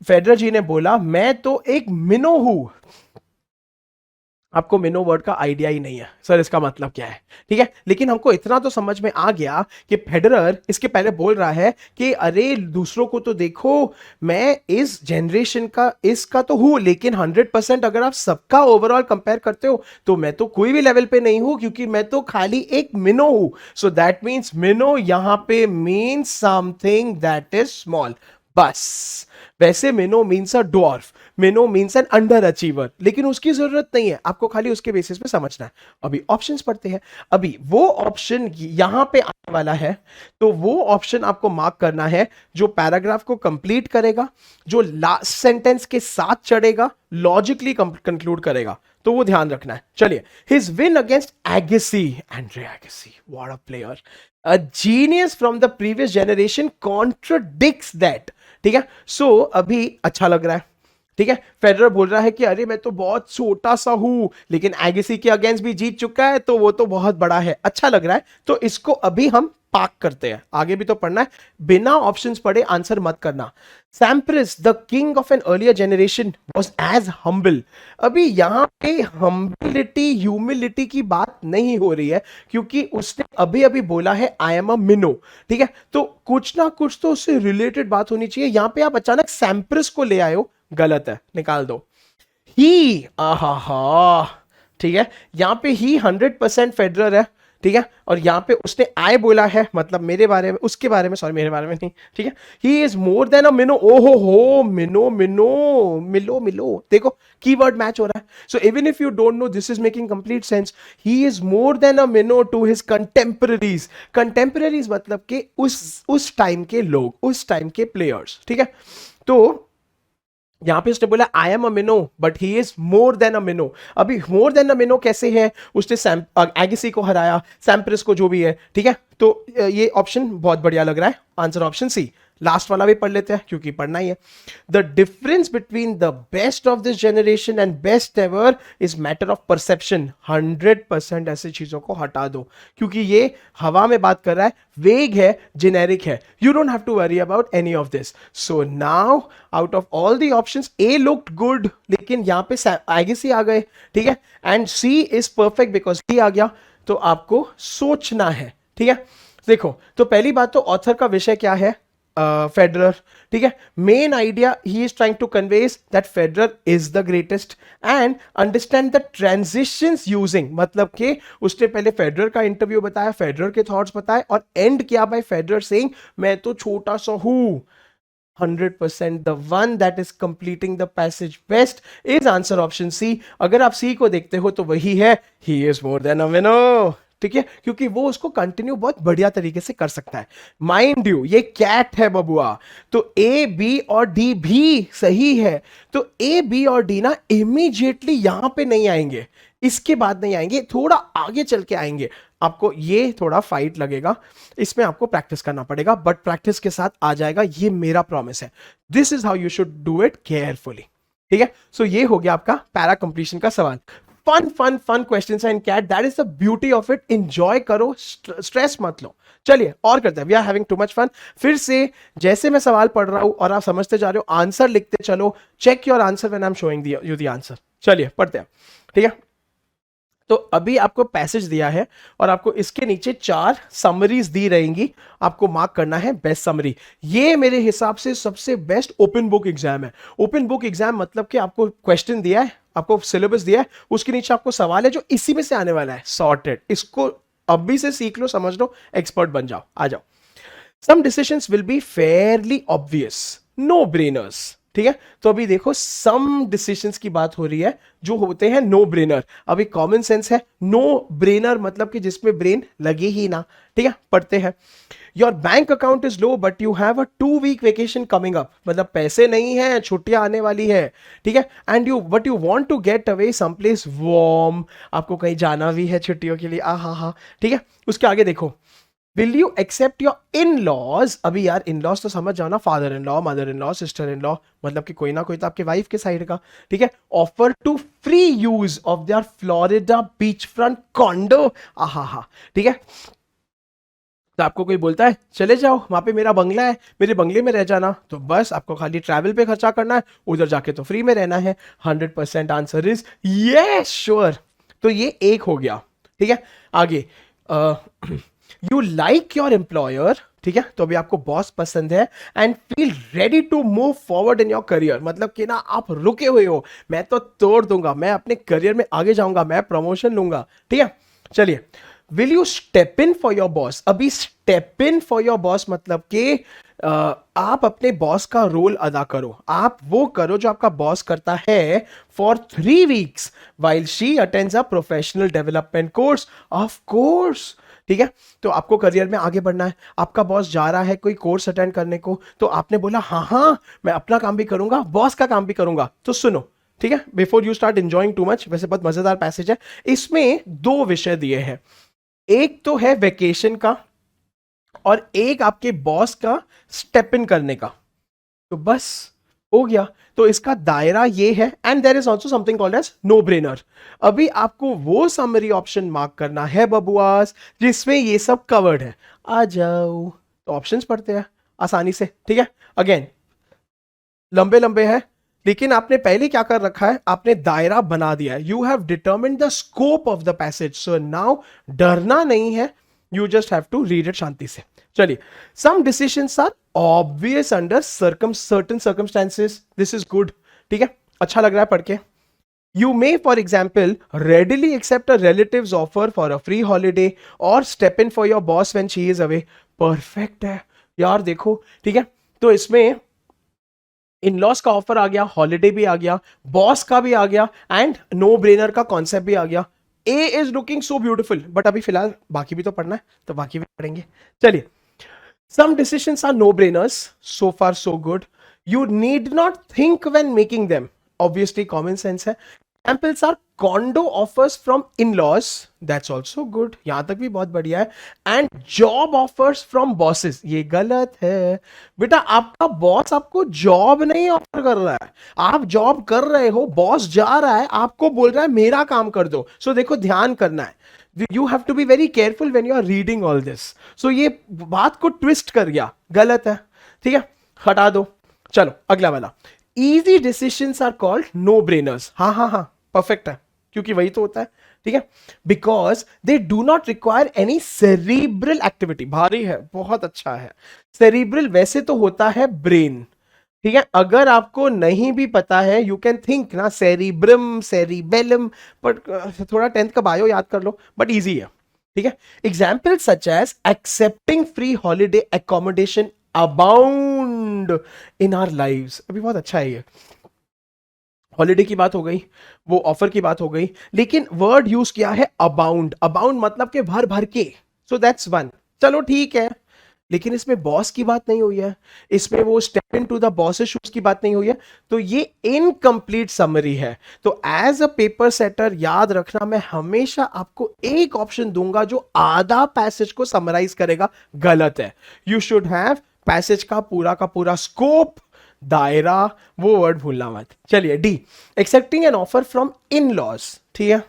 [SPEAKER 1] फेडरर जी ने बोला मैं तो एक मिनो हूं, आपको मिनो वर्ड का आइडिया ही नहीं है सर इसका मतलब क्या है, ठीक है। लेकिन हमको इतना तो समझ में आ गया कि फेडरर इसके पहले बोल रहा है कि अरे दूसरों को तो देखो, मैं इस जनरेशन का इसका तो हूं, लेकिन 100% अगर आप सबका ओवरऑल कंपेयर करते हो तो मैं तो कोई भी लेवल पे नहीं हूं, क्योंकि मैं तो खाली एक मिनो हूं। सो दैट मीन्स मिनो यहां पे means something that is small, बस। वैसे minnow means a dwarf, minnow means an underachiever, लेकिन उसकी जरूरत नहीं है, आपको खाली उसके बेसिस पे समझना है। अभी ऑप्शंस पढ़ते हैं। अभी वो ऑप्शन यहां पे आने वाला है, तो वो ऑप्शन आपको मार्क करना है जो पैराग्राफ को कंप्लीट करेगा, जो लास्ट सेंटेंस के साथ चढ़ेगा, लॉजिकली कंक्लूड करेगा, तो वो ध्यान रखना है। चलिए, his win against एगेसी, Andre एगेसी, what a player, a genius from the previous generation contradicts that, ठीक है। सो अभी अच्छा लग रहा है, ठीक है। फेडरर बोल रहा है कि अरे मैं तो बहुत छोटा सा हूं, लेकिन एगेसी के अगेंस्ट भी जीत चुका है, तो वो तो बहुत बड़ा है, अच्छा लग रहा है। तो इसको अभी हम पार्क करते हैं, आगे भी तो पढ़ना है, बिना ऑप्शंस पढ़े आंसर मत करना। Sampras the king of an earlier generation was as humble, अभी यहां पे हम्बिलिटी ह्यूमिलिटी की बात नहीं हो रही है, क्योंकि उसने अभी अभी बोला है आई एम अ मिनो, ठीक है। तो कुछ ना कुछ तो उससे रिलेटेड बात होनी चाहिए। यहां पे आप अचानक सैम्प्रिस को ले आए हो, गलत है, निकाल दो। ही, आहा, ठीक है। यहां पे ही 100% फेडरर है, ठीक है। और यहां पे उसने आय बोला है, मतलब मेरे बारे में, उसके बारे में, सॉरी मेरे बारे में नहीं, ठीक है। ही इज मोर देन अ मिनो, ओहो हो, मिनो मिनो, मिलो मिलो, देखो कीवर्ड मैच हो रहा है। So even if you don't know, this is making complete sense. He is more than a minnow to his contemporaries, contemporaries मतलब कि उस टाइम के लोग, उस टाइम के प्लेयर्स, ठीक है। तो यहां पे उसने बोला I am a minnow but he is more than a minnow. अभी मोर देन अ मिनो कैसे है, उसने एगेसी को हराया, सैम्प्रिस को, जो भी है, ठीक है। तो ये ऑप्शन बहुत बढ़िया लग रहा है, आंसर ऑप्शन सी। लास्ट वाला भी पढ़ लेते हैं क्योंकि पढ़ना ही है। The difference between the best of this generation and best ever is matter of perception, 100% ऐसी चीजों को हटा दो, क्योंकि ये हवा में बात कर रहा है, वेग है, जेनेरिक है, you don't have to worry about any of this. So now out of all the options A looked good, लेकिन यहां पे एगेसी आ गए, ठीक है, and C is perfect because ही आ गया। तो आपको सोचना है, ठीक है। देखो, तो पहली बात तो ऑथर का विषय क्या है, फेडरर, ठीक है। मेन आइडिया ही is trying to conveys that Federer is the greatest and understand the transitions using, मतलब कि उसने पहले फेडरर का इंटरव्यू बताया, फेडरर के थॉट्स बताए, और एंड किया बाय फेडरर सेइंग मैं तो छोटा सा हूं। 100% the one that is completing the passage best is answer option C। अगर आप C को देखते हो तो वही है, he is more than a winner, ठीक है, क्योंकि वो उसको कंटिन्यू बहुत बढ़िया तरीके से कर सकता है। माइंड यू, ये कैट है बबुआ, तो ए बी और डी भी सही है। तो ए बी और डी ना इमीडिएटली यहां पे नहीं आएंगे, इसके बाद नहीं आएंगे, थोड़ा आगे चल के आएंगे। आपको ये थोड़ा फाइट लगेगा, इसमें आपको प्रैक्टिस करना पड़ेगा, बट प्रैक्टिस के साथ आ जाएगा, ये मेरा प्रॉमिस है। This is how you should do it carefully, ठीक है। सो ये हो गया आपका पैरा कंप्लीशन का सवाल। फन फन फन क्वेश्चन है in CAT, that is the beauty of it, enjoy करो, स्ट्रेस मत लो। चलिए और करते हैं, we are having too much fun. फिर से जैसे मैं सवाल पढ़ रहा हूं और आप समझते जा रहे हो, आंसर लिखते चलो, check your answer when I am showing you the answer. चलिए पढ़ते हैं, ठीक है। तो अभी आपको पैसेज दिया है और आपको इसके नीचे 4 समरीज दी रहेंगी, आपको मार्क करना है बेस्ट समरी। ये मेरे हिसाब से सबसे बेस्ट ओपन बुक एग्जाम है। ओपन बुक एग्जाम मतलब कि आपको क्वेश्चन दिया है, आपको सिलेबस दिया है, उसके नीचे आपको सवाल है जो इसी में से आने वाला है, सॉर्टेड। इसको अभी से सीख लो, समझ लो, एक्सपर्ट बन जाओ, आ जाओ। Some decisions will be fairly obvious, no brainers, ठीक है। तो अभी देखो, सम डिसीजंस की बात हो रही है जो होते हैं नो ब्रेनर। अभी कॉमन सेंस है, नो ब्रेनर मतलब कि जिसमें ब्रेन लगे ही ना, ठीक है। पढ़ते हैं, your bank account is low but you have a 2 week vacation coming up, मतलब पैसे नहीं है, छुट्टियां आने वाली है, ठीक है। And you but you want to get away some place warm, आपको कहीं जाना भी है छुट्टियों के लिए, आ हा हा, ठीक है। उसके आगे देखो, will you accept your in laws, अभी यार इन लॉज तो समझ जाओ ना, father in law, mother in law, sister in law, मतलब कि कोई ना कोई तो आपके वाइफ के साइड का, ठीक है। Offer to free use of their Florida beach front condo, आहा हा, ठीक है। तो आपको कोई बोलता है चले जाओ वहां पे मेरा बंगला है, मेरे बंगले में रह जाना, तो बस आपको खाली ट्रैवल पे खर्चा करना है, उधर जाके तो फ्री में रहना है। 100% आंसर इज यस श्योर। तो ये एक हो गया, ठीक है। आगे यू लाइक योर एम्प्लॉयर, ठीक है, तो अभी आपको बॉस पसंद है and feel ready to move forward in your career, मतलब कि ना आप रुके हुए हो, मैं तो तोड़ दूंगा, मैं अपने करियर में आगे जाऊंगा, मैं प्रमोशन लूंगा, ठीक है। चलिए, will you step in for your boss. अभी step in for your boss मतलब कि आप अपने बॉस का रोल अदा करो, आप वो करो जो आपका बॉस करता है for 3 weeks while she attends a professional development course, of course, ठीक है। तो आपको करियर में आगे बढ़ना है, आपका बॉस जा रहा है कोई कोर्स अटेंड करने को, तो आपने बोला हाँ हाँ मैं अपना काम भी करूंगा, बॉस का काम भी करूंगा। तो सुनो, ठीक है, before you start enjoying too much, वैसे बहुत मजेदार पैसेज है, इसमें 2 विषय दिए हैं, एक तो है वेकेशन का और एक आपके बॉस का स्टेप इन करने का, तो बस हो गया। तो इसका दायरा ये है and there is also something called as no brainer. अभी आपको वो समरी ऑप्शन मार्क करना है बबुआस जिसमें ये सब कवर्ड है, आ जाओ। तो ऑप्शंस पढ़ते हैं आसानी से, ठीक है। अगेन लंबे लंबे हैं, लेकिन आपने पहले क्या कर रखा है, आपने दायरा बना दिया है, you have determined the scope of the passage, so now डरना नहीं है, you just have to read it शांति से। चलिए, some decisions are obvious under certain circumstances, this is good, ठीक है, अच्छा लग रहा है पढ़ के। You may for example readily accept a relative's offer for a free holiday और step in for your boss when she is away, perfect है यार, देखो, ठीक है। तो इसमें इन लॉस का ऑफर आ गया, हॉलीडे भी आ गया, बॉस का भी आ गया एंड नो ब्रेनर का कॉन्सेप्ट भी आ गया। A is looking so beautiful, but अभी फिलहाल बाकी भी तो पढ़ना है, तो बाकी भी पढ़ेंगे। चलिए, some decisions are no brainers, so far so good, you need not think when making them, obviously common sense है। Examples are condo offers from in laws, that's also good, यहां तक भी बहुत बढ़िया है। And job offers from bosses, ये गलत है बेटा, आपका बॉस आपको जॉब नहीं ऑफर कर रहा है, आप जॉब कर रहे हो, बॉस जा रहा है आपको बोल रहा है मेरा काम कर दो। सो देखो, ध्यान करना है, you have to be very careful when you are reading all this. So ये बात को ट्विस्ट कर गया, गलत है, ठीक है, हटा दो। चलो अगला वाला, easy decisions are called no brainers, हाँ हाँ हाँ परफेक्ट है, क्योंकि वही तो होता है, ठीक है, because they do not require any cerebral activity, भारी है, बहुत अच्छा है। सेरिब्रल वैसे तो होता है ब्रेन, ठीक है, अगर आपको नहीं भी पता है यू कैन थिंक ना सेरिब्रम सेरिबेलम, बट थोड़ा 10th का बायो याद कर लो, बट इजी है, ठीक है। Example such as accepting free holiday accommodation abound in our lives, अभी बहुत अच्छा है ये, हॉलीडे की बात हो गई, वो ऑफर की बात हो गई, लेकिन वर्ड यूज किया है अबाउंड, अबाउंड मतलब के भर भर के, सो दैट्स वन, चलो ठीक है। लेकिन इसमें बॉस की बात नहीं हुई है, इसमें वो step into the boss's shoes की बात नहीं हुई है, तो ये इनकम्प्लीट समरी है। तो एज अ पेपर सेटर याद रखना, मैं हमेशा आपको एक ऑप्शन दूंगा जो आधा पैसेज को समराइज करेगा, गलत है। यू शुड हैव पैसेज का पूरा स्कोप, दायरा, वो वर्ड भूलना मत। चलिए, D, accepting an offer from in laws, ठीक है,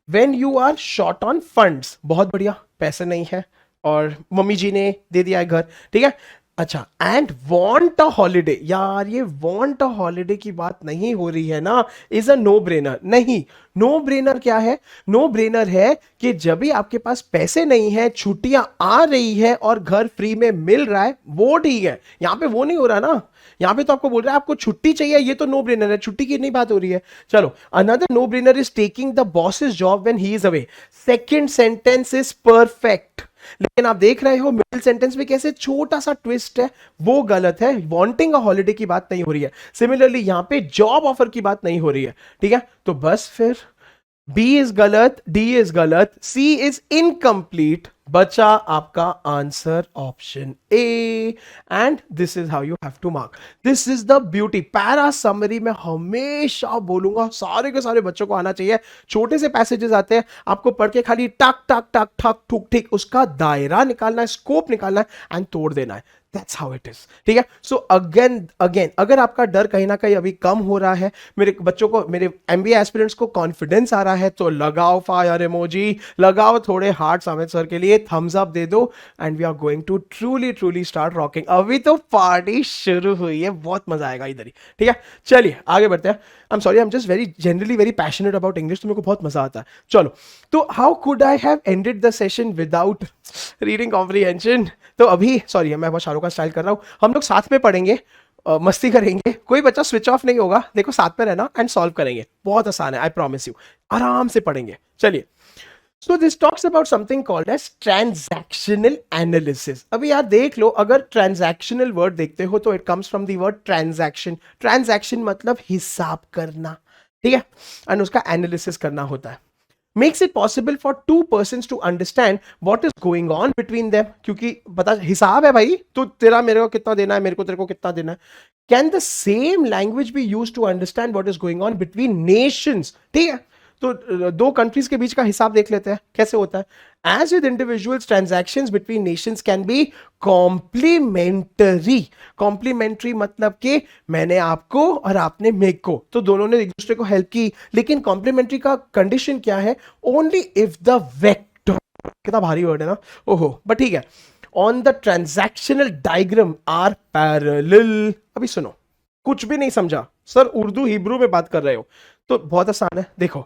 [SPEAKER 1] when you are short on funds, बहुत बढ़िया, पैसे नहीं है और मम्मी जी ने दे दिया है घर, ठीक है, अच्छा, एंड वॉन्ट अ हॉलीडे, यार ये वॉन्ट अ हॉलीडे की बात नहीं हो रही है ना, इज अ नो ब्रेनर, नहीं, नो ब्रेनर क्या है, नो ब्रेनर है कि जब भी आपके पास पैसे नहीं है, छुट्टियां आ रही है और घर फ्री में मिल रहा है, वो ठीक है, यहां पे वो नहीं हो रहा ना, यहां पे तो आपको बोल रहा है आपको छुट्टी चाहिए, ये तो नो ब्रेनर है, छुट्टी की नहीं बात हो रही है। चलो, another no brainer is taking the boss's job when he is away, second sentence is perfect, लेकिन आप देख रहे हो मिडिल सेंटेंस में कैसे छोटा सा ट्विस्ट है, वो गलत है, वांटिंग अ हॉलीडे की बात नहीं हो रही है, सिमिलरली यहां पे जॉब ऑफर की बात नहीं हो रही है, ठीक है। तो बस फिर बी इज गलत, डी इज गलत, सी इज इनकम्प्लीट, बचा आपका answer option A, and this is how you have to mark, this is the beauty. Para summary में हमेशा बोलूंगा सारे के सारे बच्चों को आना चाहिए, छोटे से पैसेजेस आते हैं, आपको पढ़ के खाली टक टक टक ठक ठुक ठीक उसका दायरा निकालना है, स्कोप निकालना है एंड तोड़ देना है, दैट्स हाउ इट इज, ठीक है। सो अगेन अगेन अगर आपका डर कहीं ना कहीं अभी कम हो रहा है, मेरे बच्चों को, मेरे एमबीए एस्पिरेंट्स को कॉन्फिडेंस आ रहा है, तो लगाओ फायर इमोजी, लगाओ थोड़े हार्ट्स अमित सर के लिए, थम्स अप दे दो, and we are going to truly truly start rocking. अभी तो पार्टी शुरू हुई है, बहुत मजा आएगा इधर ही, ठीक है। चलिए आगे बढ़ते हैं। आई am sorry, I am just very generally very passionate about English, तो मेरे को बहुत मजा आता है। चलो, तो how could I have ended the session without reading comprehension? तो अभी सॉरी, मैं बहुत शाहरुख का स्टाइल कर रहा हूं, हम लोग साथ में पढ़ेंगे, मस्ती करेंगे, कोई बच्चा स्विच ऑफ नहीं होगा, देखो साथ में रहना एंड सॉल्व करेंगे, बहुत आसान है, आई प्रॉमिस यू, आराम से पढ़ेंगे। चलिए, so this talks about something called as transactional analysis. अभी यार देख लो, अगर ट्रांजैक्शनल वर्ड देखते हो तो it comes from the word transaction. Transaction मतलब हिसाब करना, ठीक है, एंड उसका एनालिसिस करना होता है। Makes it possible for two persons to understand what is going on between them, क्योंकि पता हिसाब है भाई, तो तेरा मेरे को कितना देना है, मेरे को तेरे को कितना देना है। Can the same language be use to understand what is going on between nations, ठीक है। तो दो कंट्रीज के बीच का हिसाब देख लेते हैं कैसे होता है। As with individuals, transactions between nations can be complementary. Complementary मतलब कि मैंने आपको और आपने मेरे को, तो दोनों ने एक दूसरे को हेल्प की, लेकिन कॉम्प्लीमेंट्री का कंडीशन क्या है? ओनली इफ द वेक्टर, कितना भारी वर्ड है ना, ओहो, बट ठीक है, on the transactional diagram are parallel. अभी सुनो, कुछ भी नहीं समझा सर, उर्दू हिब्रू में बात कर रहे हो, तो बहुत आसान है, देखो।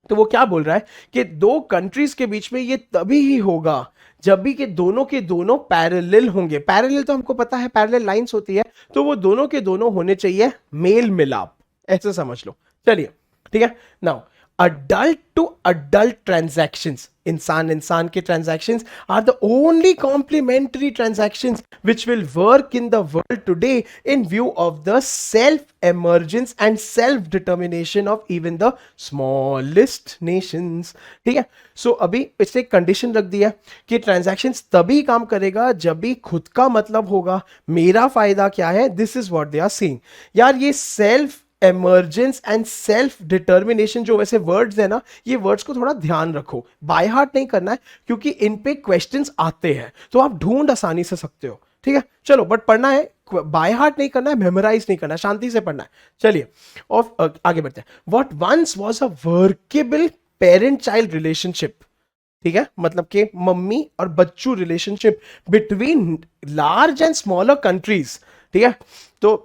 [SPEAKER 1] तो वो क्या बोल रहा है कि दो कंट्रीज के बीच में ये तभी ही होगा जब भी के दोनों पैरेलल होंगे। पैरेलल तो हमको पता है, पैरेलल लाइंस होती है, तो वो दोनों के दोनों होने चाहिए मेल मिलाप, ऐसे समझ लो। चलिए, ठीक है। Now, adult to adult transactions, इंसान इंसान के transactions are the only complementary transactions which will work in the world today in view of the self emergence and self determination of even the smallest nations, ठीक है। सो अभी इसने एक condition रख दिया कि transactions तभी काम करेगा जब भी खुद का मतलब होगा, मेरा फायदा क्या है, this is what they are seeing. यार ये self emergence and self determination जो वैसे वर्ड्स है ना, ये वर्ड्स को थोड़ा ध्यान रखो, बाय हार्ट नहीं करना है, क्योंकि इन पे क्वेश्चंस आते हैं, तो आप ढूंढ आसानी से सकते हो, ठीक है। चलो, बट पढ़ना है, बाय हार्ट नहीं करना है, मेमोराइज नहीं करना है, शांति से पढ़ना है। चलिए, और आगे बढ़ते हैं। What once was a workable parent child relationship, ठीक है, मतलब कि मम्मी और बच्चू relationship between large and smaller countries, ठीक है। तो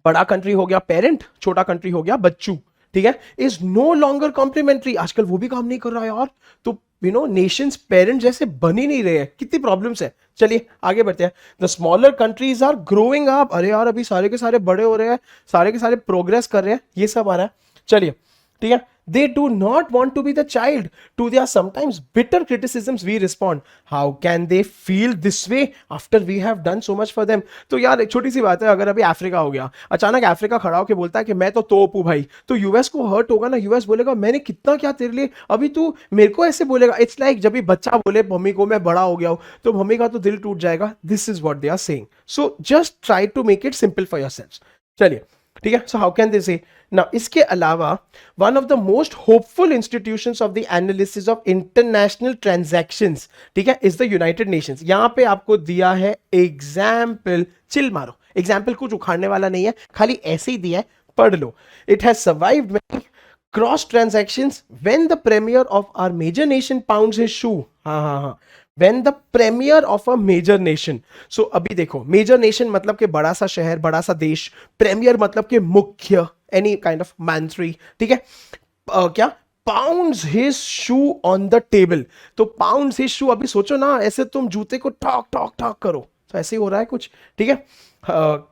[SPEAKER 1] बड़ा कंट्री हो गया पेरेंट, छोटा कंट्री हो गया बच्चू, ठीक है, इज नो लॉन्गर कॉम्प्लीमेंट्री। आजकल वो भी काम नहीं कर रहा यार, तो यू नो नेशंस पेरेंट जैसे बन ही नहीं रहे हैं, कितनी प्रॉब्लम्स है। चलिए आगे बढ़ते हैं। The smaller countries are growing up, अरे यार अभी सारे के सारे बड़े हो रहे हैं, सारे के सारे प्रोग्रेस कर रहे हैं, ये सब आ रहा है। चलिए, ठीक है। They do not want to be the child. To their sometimes bitter criticisms we respond, how can they feel this way after we have done so much for them? तो यार एक छोटी सी बात है, अगर अभी अफ्रीका हो गया, अचानक अफ्रीका खड़ा होकर बोलता है कि मैं तो तोप हूं भाई, तो यूएस को हर्ट होगा ना, यूएस बोलेगा मैंने कितना क्या तेरे लिए, अभी तू मेरे को ऐसे बोलेगा। इट्स लाइक जब भी बच्चा बोले मम्मी को मैं बड़ा हो गया हूं, तो मम्मी का तो दिल टूट जाएगा। This is what they are saying, so just try to make it simple for yourselves. चलिए, ठीक है। सो हाउ कैन दे से ना, इसके अलावा one of the most hopeful institutions of the analysis of international transactions, ठीक है, is the United Nations. यहां पे आपको दिया है एग्जाम्पल, चिल मारो, एग्जाम्पल कुछ उखाड़ने वाला नहीं है, खाली ऐसे ही दिया है, पढ़ लो। It has survived many cross transactions when the premier of our major nation pounds his shoe. हाँ, when the premier of a major nation, so अभी देखो, मेजर नेशन मतलब कि बड़ा सा शहर, बड़ा सा देश, प्रेमियर मतलब कि मुख्य, एनी काइंड ऑफ मंत्री, ठीक है। क्या pounds his shoe on the table, तो पाउंड्स हिज शू, अभी सोचो ना, ऐसे तुम जूते को ठॉक ठॉक ठॉक करो, तो ऐसे ही हो रहा है कुछ, ठीक है।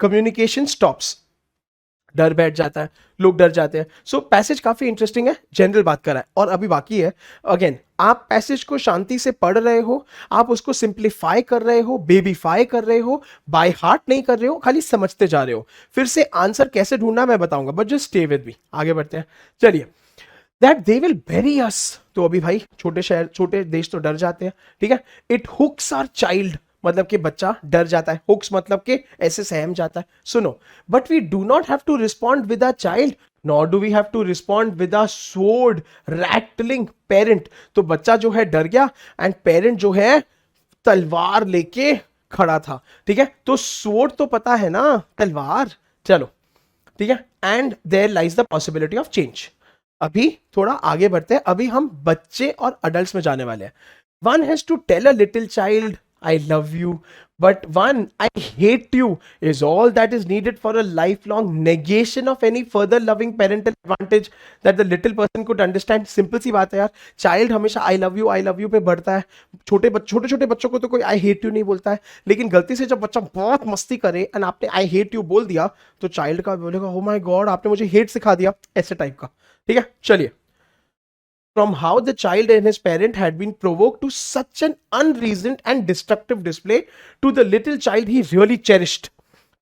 [SPEAKER 1] कम्युनिकेशन स्टॉप्स, डर बैठ जाता है, लोग डर जाते हैं। सो पैसेज काफी इंटरेस्टिंग है, जनरल बात कर रहा है, और अभी बाकी है। अगेन, आप पैसेज को शांति से पढ़ रहे हो, आप उसको सिंप्लीफाई कर रहे हो, बेबीफाई कर रहे हो, बाय हार्ट नहीं कर रहे हो, खाली समझते जा रहे हो। फिर से आंसर कैसे ढूंढना मैं बताऊंगा, but just stay with me. आगे बढ़ते हैं। चलिए, that they will bury us, तो अभी भाई छोटे शहर, छोटे देश तो डर जाते हैं, ठीक है। इट हुक्स आवर चाइल्ड, मतलब कि बच्चा डर जाता है, हुक्स मतलब कि ऐसे सहम जाता है। सुनो, but we do not have to respond with a child, nor do we have to respond with a sword rattling parent. तो बच्चा जो है डर गया, एंड पेरेंट जो है तलवार लेके खड़ा था, ठीक है। तो स्वॉर्ड तो पता है ना, तलवार, चलो ठीक है। And there lies the possibility of change. अभी थोड़ा आगे बढ़ते हैं, अभी हम बच्चे और अडल्ट में जाने वाले हैं। One has to tell a little child I love you, but one I hate you is all that is needed for a lifelong negation of any further loving parental advantage that the little person could understand। Simple सी बात है यार, child हमेशा आई love you पे बढ़ता है। छोटे छोटे बच्चों को तो कोई आई हेट यू नहीं बोलता है, लेकिन गलती से जब बच्चा बहुत मस्ती करे एंड आपने आई हेट यू बोल दिया तो चाइल्ड का बोलेगा ओ माय गॉड आपने मुझे हेट सिखा दिया, ऐसे टाइप का, ठीक है। चलिए, from how the child and his parent had been provoked to such an unreasoned and destructive display to the little child he really cherished।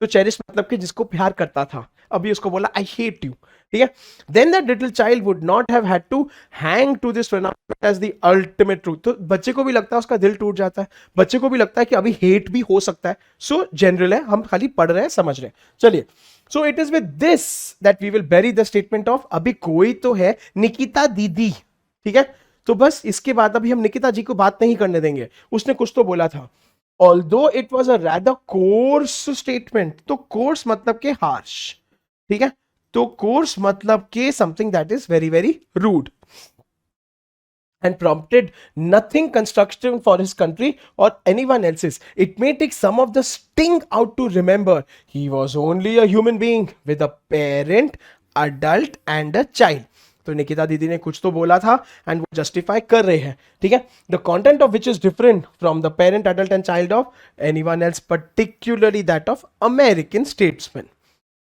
[SPEAKER 1] तो चेरिश मतलब कि जिसको प्यार करता था, अभी उसको बोला आई हेट यू, ठीक है। Then that little child would not have had to hang to this phenomenon as the ultimate truth। तो बच्चे को भी लगता है, उसका दिल टूट जाता है, बच्चे को भी लगता है कि अभी हेट भी हो सकता है। सो जनरल है, हम खाली पढ़ रहे हैं, समझ रहे हैं। चलिए, so it is with this that we will bury the statement of अभी कोई तो है निकिता दीदी, ठीक है। तो बस इसके बाद अभी हम निकिता जी को बात नहीं करने देंगे, उसने कुछ तो बोला था। Although it was a rather coarse statement, तो कोर्स मतलब के हार्श, ठीक है। तो कोर्स मतलब के something that is very very rude and prompted nothing constructive for his country or anyone else's। It may take some of the sting out to remember he was only a human being with a parent, adult and a child। तो निकिता दीदी ने कुछ तो बोला था and वो justify कर रहे हैं, ठीक है। The content of which is different from the parent, adult and child of anyone else, particularly that of American statesman.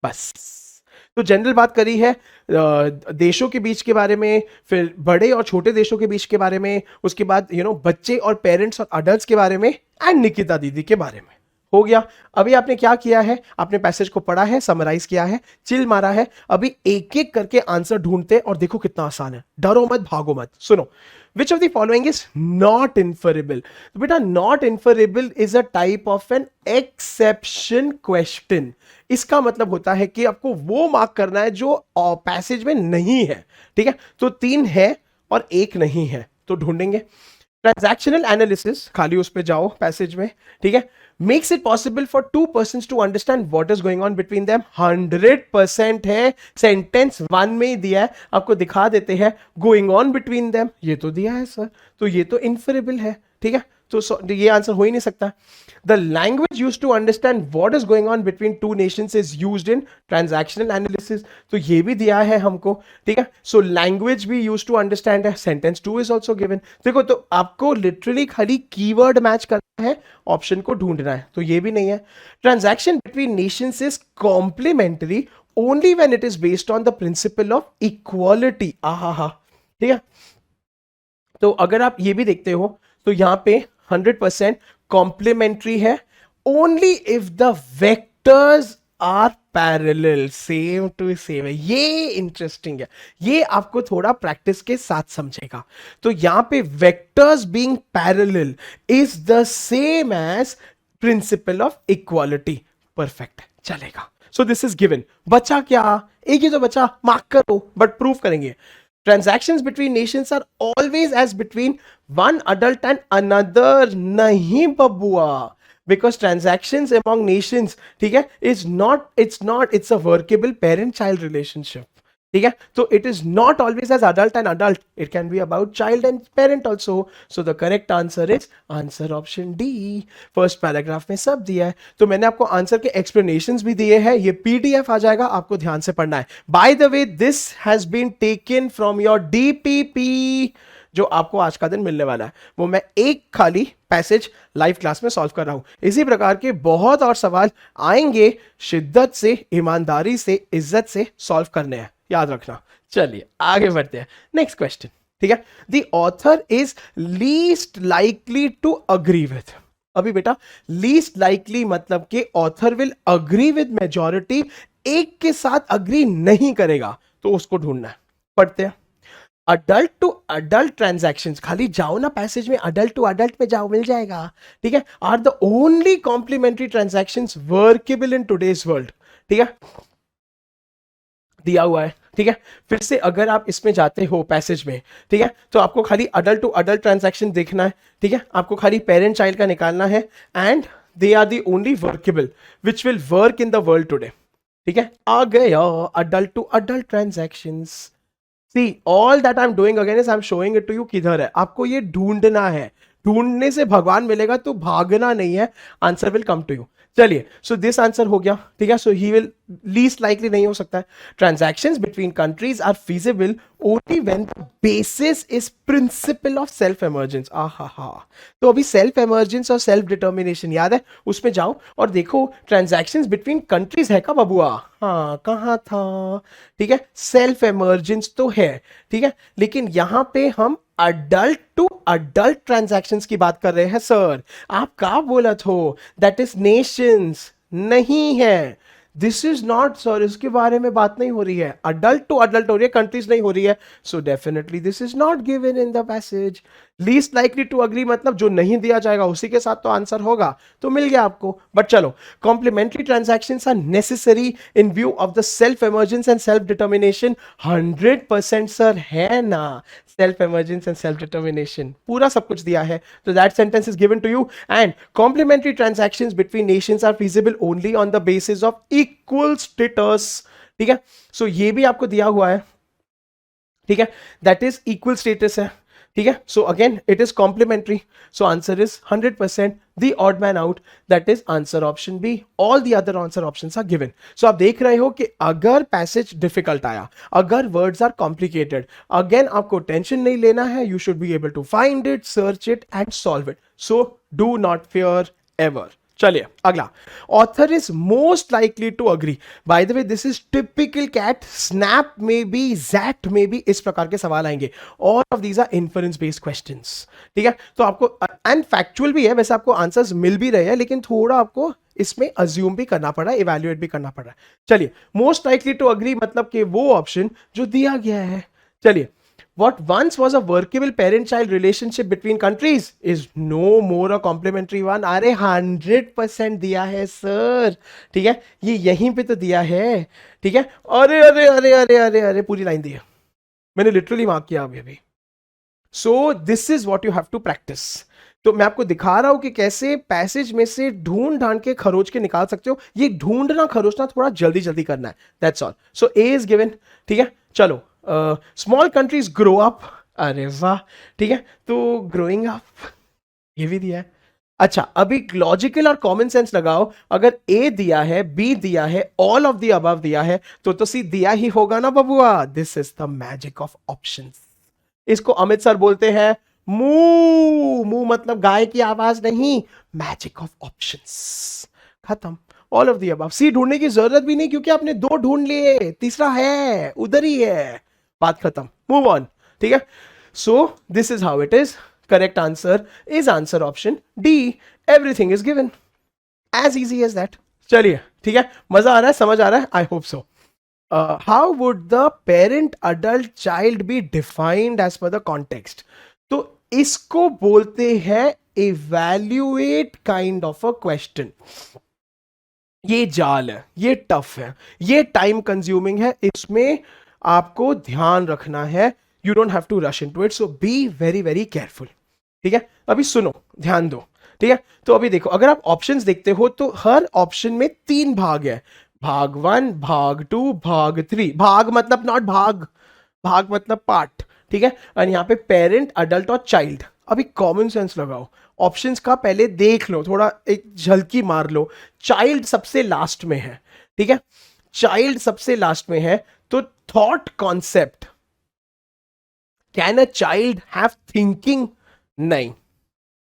[SPEAKER 1] बस, तो जनरल बात करी है देशों के बीच के बारे में, फिर बड़े और छोटे देशों के बीच के बारे में, उसके बाद बच्चे और पेरेंट्स और अडल्ट्स के बारे में, एंड निकिता दीदी के बारे में। हो गया। अभी आपने क्या किया है, आपने पैसेज को पढ़ा है, समराइज किया है, चिल मारा है। अभी एक एक करके आंसर ढूंढते और देखो कितना आसान है, डरो मत, भागो मत। सुनो, which of the following is not inferable. तो बेटा not inferable is a type of an exception question. इसका मतलब होता है कि आपको वो मार्क करना है जो पैसेज में नहीं है, ठीक है। तो 3 है और 1 नहीं है, तो ढूंढेंगे। ट्रांजैक्शनल एनालिसिस, खाली उस पे जाओ पैसेज में, ठीक है। Makes it possible for 2 persons to understand what is going on between them. 100% है, सेंटेंस 1 में ही दिया है, आपको दिखा देते हैं गोइंग ऑन बिटवीन देम, ये तो दिया है सर, तो ये तो इन्फरेबल है, ठीक है। तो ये आंसर हो ही नहीं सकता। The language used to understand what is going on between 2 nations is used in transactional analysis, तो ये भी दिया है हमको, ठीक है। सो लैंग्वेज भी यूज्ड टू अंडरस्टैंड है, सेंटेंस 2 इज आल्सो गिवन। देखो, तो आपको लिटरली खाली कीवर्ड मैच करना है, ऑप्शन को ढूंढना है, तो ये भी नहीं है। Transaction between nations is complementary only when it is based on the principle of equality. आहा, ठीक है। तो अगर आप ये भी देखते हो तो यहां पे 100% कॉम्प्लीमेंट्री है only if the vectors are parallel, same to same है। ये इंटरेस्टिंग है, ये आपको थोड़ा प्रैक्टिस के साथ समझेगा। तो यहां पे vectors being parallel is the same as principle of equality. Perfect, चलेगा। So this is given. बचा क्या, एक ही तो बचा, मार्क करो, बट प्रूव करेंगे। Transactions between nations are always as between one adult and another। नहीं बबुआ, because transactions among nations, ठीक है, it's a workable parent child relationship, ठीक है। तो it is not always as adult and adult, it can be about child and parent also। so the correct answer is answer option D। First paragraph में सब दिया है, तो मैंने आपको आंसर के एक्सप्लेनेशंस भी दिए हैं, ये पीडीएफ आ जाएगा, आपको ध्यान से पढ़ना है। By the way this has been taken from your DPP, जो आपको आज का दिन मिलने वाला है, वो मैं एक खाली पैसेज लाइव क्लास में सॉल्व कर रहा हूं। इसी प्रकार के बहुत और सवाल आएंगे, शिद्दत से, ईमानदारी से, इज्जत से सॉल्व करने हैं, याद रखना। चलिए आगे बढ़ते हैं, नेक्स्ट क्वेश्चन, ठीक है। The author is least likely to agree with. अभी बेटा लीस्ट लाइकली मतलब कि author will agree with majority, एक के साथ अग्री नहीं करेगा, तो उसको ढूंढना है। पढ़ते हैं। अडल्ट टू अडल्ट ट्रांजैक्शंस, खाली जाओ ना पैसेज में, अडल्ट टू अडल्ट में जाओ, मिल जाएगा, ठीक है। Are the only complementary transactions workable in today's world, ठीक है, दिया हुआ है, ठीक है। फिर से अगर आप इसमें जाते हो पैसेज में, ठीक है, तो आपको खाली अडल्ट टू अडल्ट ट्रांजैक्शन देखना है, ठीक है। आपको खाली पेरेंट चाइल्ड का निकालना है and they are the only workable which will work in the world today. ठीक है, आ गया adult to adult transactions. See all that I am doing again is I am showing it to you. किधर है आपको ये ढूंढना है. ढूंढने से भगवान मिलेगा, तो भागना नहीं है. Answer will come to you. चलिए, सो दिस आंसर हो गया. ठीक है, so he will least likely नहीं हो सकता है. Transactions between countries are feasible only when the basis is principle of self emergence. आहा, तो अभी सेल्फ इमर्जेंस और सेल्फ डिटर्मिनेशन याद है, उसमें जाओ और देखो ट्रांजैक्शंस बिटवीन कंट्रीज है का बबुआ. हाँ, कहाँ था. ठीक है, सेल्फ इमर्जेंस तो है. ठीक है, लेकिन यहां पे हम अडल्ट टू अडल्ट ट्रांजैक्शंस की बात कर रहे हैं सर. आप क्या बोला हो, दैट इज नेशंस. नहीं है, दिस इज नॉट सर, इसके बारे में बात नहीं हो रही है. अडल्ट टू अडल्ट हो रही है, कंट्रीज नहीं हो रही है. So definitely this is not given in the passage. Least likely to agree मतलब जो नहीं दिया जाएगा उसी के साथ तो आंसर होगा. तो मिल गया आपको. बट चलो, complementary transactions are necessary in view of the self emergence and self determination. 100% sir है ना. Self emergence and self determination पूरा सब कुछ दिया है. तो that sentence is given to you. And complementary transactions between nations are feasible only on the basis of equal status. ठीक है, सो ये भी आपको दिया हुआ है. ठीक है, दैट इज इक्वल स्टेटस है. ठीक है, so again it is complementary. So answer is 100% the odd man out. That is answer option B. All the other answer options are given. So आप देख रहे हो कि अगर पैसेज डिफिकल्ट आया, अगर वर्ड्स आर कॉम्प्लिकेटेड, अगेन आपको tension नहीं लेना है. You should be able to find it, search it and solve it. So do not fear ever. चलिए अगला. Author is most likely to agree. By the way this is typical CAT. SNAP में भी, jet में भी इस प्रकार के सवाल आएंगे. All of these are inference based questions. ठीक है, तो आपको एंड फैक्चुअल भी है, वैसे आपको आंसर्स मिल भी रहे हैं, लेकिन थोड़ा आपको इसमें अज्यूम भी करना पड़ा है, इवैल्यूएट भी करना पड़ा है. चलिए, मोस्ट लाइकली टू अग्री मतलब कि वो ऑप्शन जो दिया गया है. चलिए, what once was a workable parent-child relationship between countries is no more a complementary one. अरे 100% दिया है सर. ठीक है, ये यहीं पे तो दिया है. ठीक है, अरे अरे अरे अरे अरे अरे पूरी लाइन दी है, मैंने लिटरली मार्क किया अभी. So this is what you have to practise. तो मैं आपको दिखा रहा हूं कि कैसे पैसेज में से ढूंढ ढांड के खरोच के निकाल सकते हो. ये ढूंढना खरोचना थोड़ा जल्दी जल्दी करना है. That's all. So A is given. ठीक है, चलो. Small countries grow up. अरे वाह. ठीक है, तो ग्रोइंग अप ये भी दिया है. अच्छा, अभी लॉजिकल और कॉमन सेंस लगाओ. अगर ए दिया है, बी दिया है, ऑल ऑफ द अबव दिया है, तो सी दिया ही होगा ना बबुआ. This is the magic of options. इसको अमित सर बोलते हैं मू. मू मतलब गाय की आवाज नहीं. Magic of options. खत्म. All of the above. C ढूंढने की जरूरत भी नहीं, क्योंकि आपने दो ढूंढ लिए, तीसरा है उधर ही है. बात खत्म. Move on. ठीक है, so this is how it is. Correct answer is answer option D. Everything is given. As easy as that. चलिए, ठीक है, मजा आ रहा है, समझ आ रहा है, I hope so. How would the parent adult child be defined as per the context. तो इसको बोलते हैं evaluate kind of a question. ये जाल है, ये टफ है, ये टाइम कंज्यूमिंग है. इसमें आपको ध्यान रखना है. You don't have to rush into it, so be very very careful. ठीक है, अभी सुनो, ध्यान दो. ठीक है, तो अभी देखो, अगर आप ऑप्शंस देखते हो तो हर ऑप्शन में 3 भाग है. भाग 1, भाग 2, भाग 3. भाग मतलब नॉट भाग, भाग मतलब पार्ट. ठीक है, और यहाँ पे पेरेंट, अडल्ट और चाइल्ड. अभी कॉमन सेंस लगाओ. ऑप्शंस का पहले देख लो, थोड़ा एक झलकी मार लो. चाइल्ड सबसे लास्ट में है. ठीक है, चाइल्ड सबसे लास्ट में है. तो thought concept, can a child have thinking? नहीं.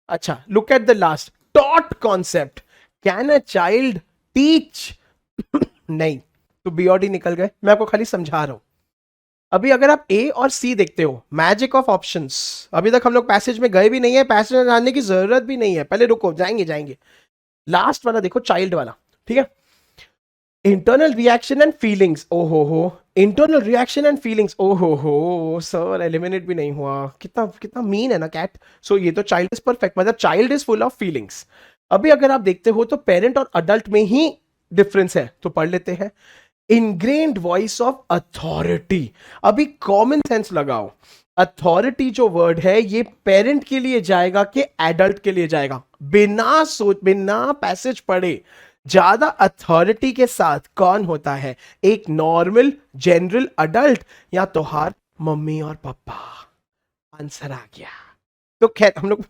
[SPEAKER 1] अच्छा, look at the last. Thought concept, can a child teach? नहीं. तो बी और डी निकल गए. मैं आपको खाली समझा रहा हूं. अभी अगर आप ए और सी देखते हो, मैजिक ऑफ ऑप्शंस. अभी तक हम लोग पैसेज में गए भी नहीं है, पैसेज में जानने की जरूरत भी नहीं है. पहले रुको, जाएंगे. लास्ट वाला देखो, चाइल्ड वाला. ठीक है, इंटरनल रिएक्शन एंड फीलिंग्स. ओहो हो, इंटरनल रिएक्शन एंड फीलिंग्स. ओहो हो सर, एलिमिनेट भी नहीं हुआ. कितना कितना मीन है ना कैट. सो ये तो चाइल्ड इज परफेक्ट, मतलब child is full of feelings. अभी अगर आप देखते हो तो पेरेंट और अडल्ट में ही डिफरेंस है, तो पढ़ लेते हैं. Ingrained voice of authority. अभी कॉमन सेंस लगाओ. अथॉरिटी जो वर्ड है ये पेरेंट के लिए जाएगा कि एडल्ट के लिए जाएगा? बिना पैसेज पढ़े ज्यादा अथॉरिटी के साथ कौन होता है? एक नॉर्मल जनरल अडल्ट या तोहार मम्मी और पापा? आंसर आ गया। तो खैर हम लोग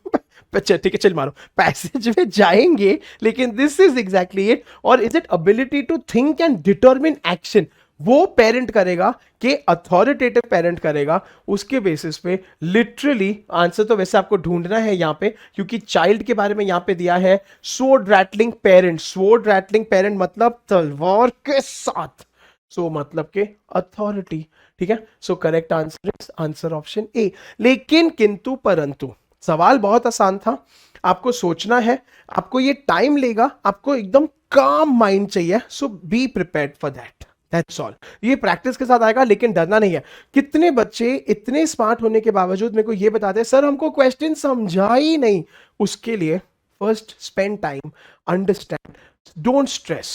[SPEAKER 1] ठीक है, चल मारो, पैसेज में जाएंगे, लेकिन दिस इज एग्जैक्टली इट। और is it ability to think and determine action, वो पेरेंट करेगा कि अथॉरिटेटिव पेरेंट करेगा, उसके बेसिस पे लिटरली आंसर तो वैसे आपको ढूंढना है यहां पे, क्योंकि चाइल्ड के बारे में यहां पे दिया है sword rattling parent. Sword rattling parent मतलब तलवार के साथ, सो मतलब के अथॉरिटी। ठीक है, so correct answer is answer option ए। लेकिन किंतु परंतु सवाल बहुत आसान था, आपको सोचना है, आपको ये टाइम लेगा, आपको एकदम काम माइंड चाहिए, so be prepared for that, that's all. ये प्रैक्टिस के साथ आएगा, लेकिन डरना नहीं है। कितने बच्चे इतने स्मार्ट होने के बावजूद मेरे को ये बताते हैं सर हमको क्वेश्चन समझा ही नहीं। उसके लिए first spend time, understand, don't stress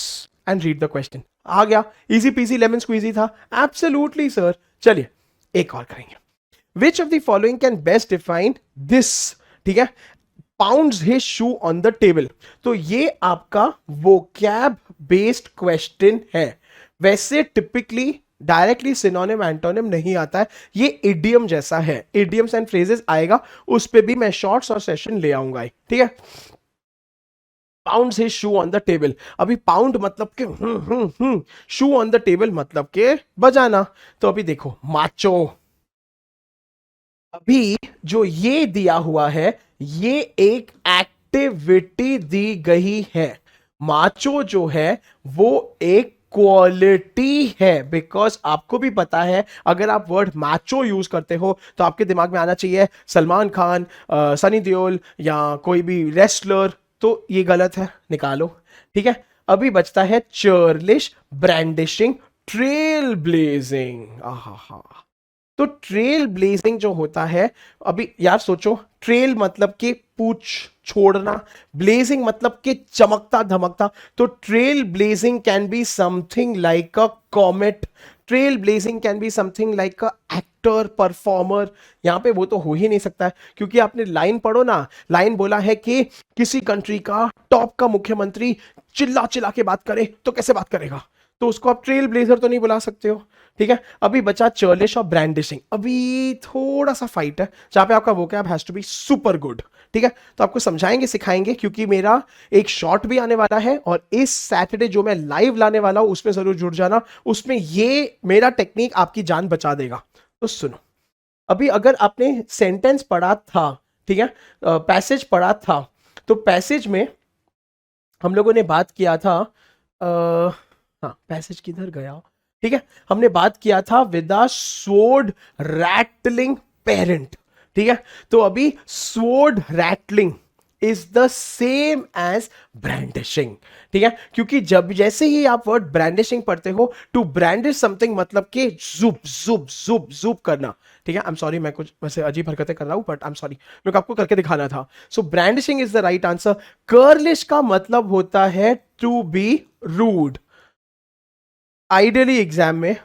[SPEAKER 1] and read the question. आ गया, इजी पीसी लेमन स्क्वीजी था, एब्सोल्युटली सर। चलिए एक और करेंगे। Which of the following can best define this? ठीक है, pounds his shoe on the table। तो ये आपका vocab based question है। वैसे टिपिकली डायरेक्टली सिनोनिम एंटोनिम नहीं आता है, ये इडियम जैसा है, इडियम्स एंड फ्रेजेस आएगा, उस पे भी मैं शॉर्ट्स और सेशन ले आऊंगा। ठीक है, pound his shoe on the table. अभी पाउंड मतलब के शू ऑन द टेबल मतलब के बजाना। तो अभी देखो माचो, अभी जो ये दिया हुआ है ये एक एक्टिविटी दी गई है। माचो जो है वो एक क्वालिटी है, बिकॉज आपको भी पता है अगर आप वर्ड मैचो यूज करते हो तो आपके दिमाग में आना चाहिए सलमान खान, सनी देओल या कोई भी रेसलर, तो ये गलत है, निकालो। ठीक है, अभी बचता है चर्लिश, ब्रांडिशिंग, ट्रेल ब्लेजिंग। आहा, तो ट्रेल ब्लेजिंग जो होता है, अभी यार सोचो, ट्रेल मतलब कि पूछ छोड़ना, ब्लेजिंग मतलब कि चमकता धमकता। तो trail blazing can be something like a comet, trail blazing can be something like a actor, performer. यहां पे वो तो हो ही नहीं सकता है, क्योंकि आपने लाइन पढ़ो ना, लाइन बोला है कि किसी कंट्री का टॉप का मुख्यमंत्री चिल्ला चिल्ला के बात करे तो कैसे बात करेगा, तो उसको आप ट्रेल ब्लेजर तो नहीं बुला सकते हो। ठीक है, अभी बचा चर्लिश और ब्रांडिशिंग। अभी थोड़ा सा फाइट है जहां पे आपका vocab has to be super good. ठीक है, तो आपको समझाएंगे सिखाएंगे, क्योंकि मेरा एक शॉर्ट भी आने वाला है और इस सैटरडे जो मैं लाइव लाने वाला हूं उसमें जरूर जुड़ जाना, उसमें ये मेरा टेक्निक आपकी जान बचा देगा। तो सुनो, अभी अगर आपने सेंटेंस पढ़ा था, ठीक है, पैसेज पढ़ा था, तो पैसेज में हम लोगों ने बात किया था, हाँ पैसेज किधर गया, ठीक है, हमने बात किया था with a sword rattling parent. ठीक है, तो अभी sword rattling is the same as brandishing. ठीक है, क्योंकि जब जैसे ही आप वर्ड ब्रांडिशिंग पढ़ते हो, टू ब्रांडिश समथिंग मतलब कि जुप जुप जुप जुप करना। ठीक है, आई एम सॉरी, मैं कुछ वैसे अजीब हरकतें कर रहा हूं, बट आई एम सॉरी, मेरे को आपको करके दिखाना था। So brandishing is the right answer. Churlish का मतलब होता है to be rude. Ideally exam में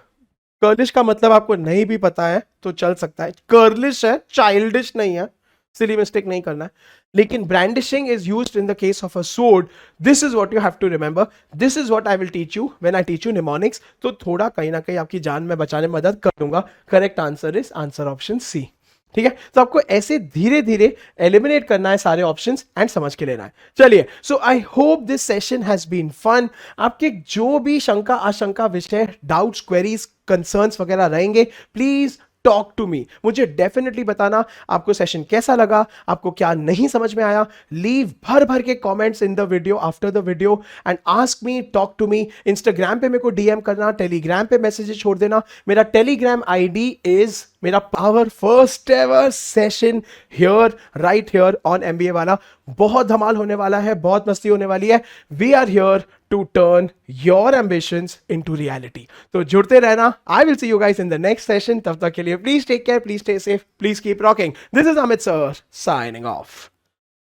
[SPEAKER 1] कर्लिश का मतलब आपको नहीं भी पता है तो चल सकता है, कर्लिश है, चाइल्डिश नहीं है, सिली मिस्टेक नहीं करना है। लेकिन brandishing is used in the case of a sword. This is what you have to remember, this is what I will teach you when I teach you mnemonics. तो थोड़ा कहीं ना कहीं आपकी जान में बचाने में मदद कर दूंगा। Correct answer is answer option C. ठीक है, तो आपको ऐसे धीरे धीरे एलिमिनेट करना है सारे ऑप्शंस एंड समझ के लेना है। चलिए, so I hope this session has been fun. आपके जो भी शंका आशंका विषय, डाउट्स, क्वेरीज, कंसर्न्स वगैरह रहेंगे, प्लीज टॉक टू मी, मुझे डेफिनेटली बताना आपको सेशन कैसा लगा, आपको क्या नहीं समझ में आया। लीव भर भर के comments in the video, after the video, and ask me, talk to me. Instagram पे मेरे को डीएम करना, टेलीग्राम पे मैसेज छोड़ देना। मेरा टेलीग्राम आईडी इज मेरा power first ever session here, right here on MBA वाला। बहुत धमाल होने वाला है, बहुत मस्ती होने वाली है। We are here to turn your ambitions into reality. तो जुड़ते रहना। I will see you guys in the next session. तब तक के लिए please take care, please stay safe, please keep rocking. This is Amit sir signing of.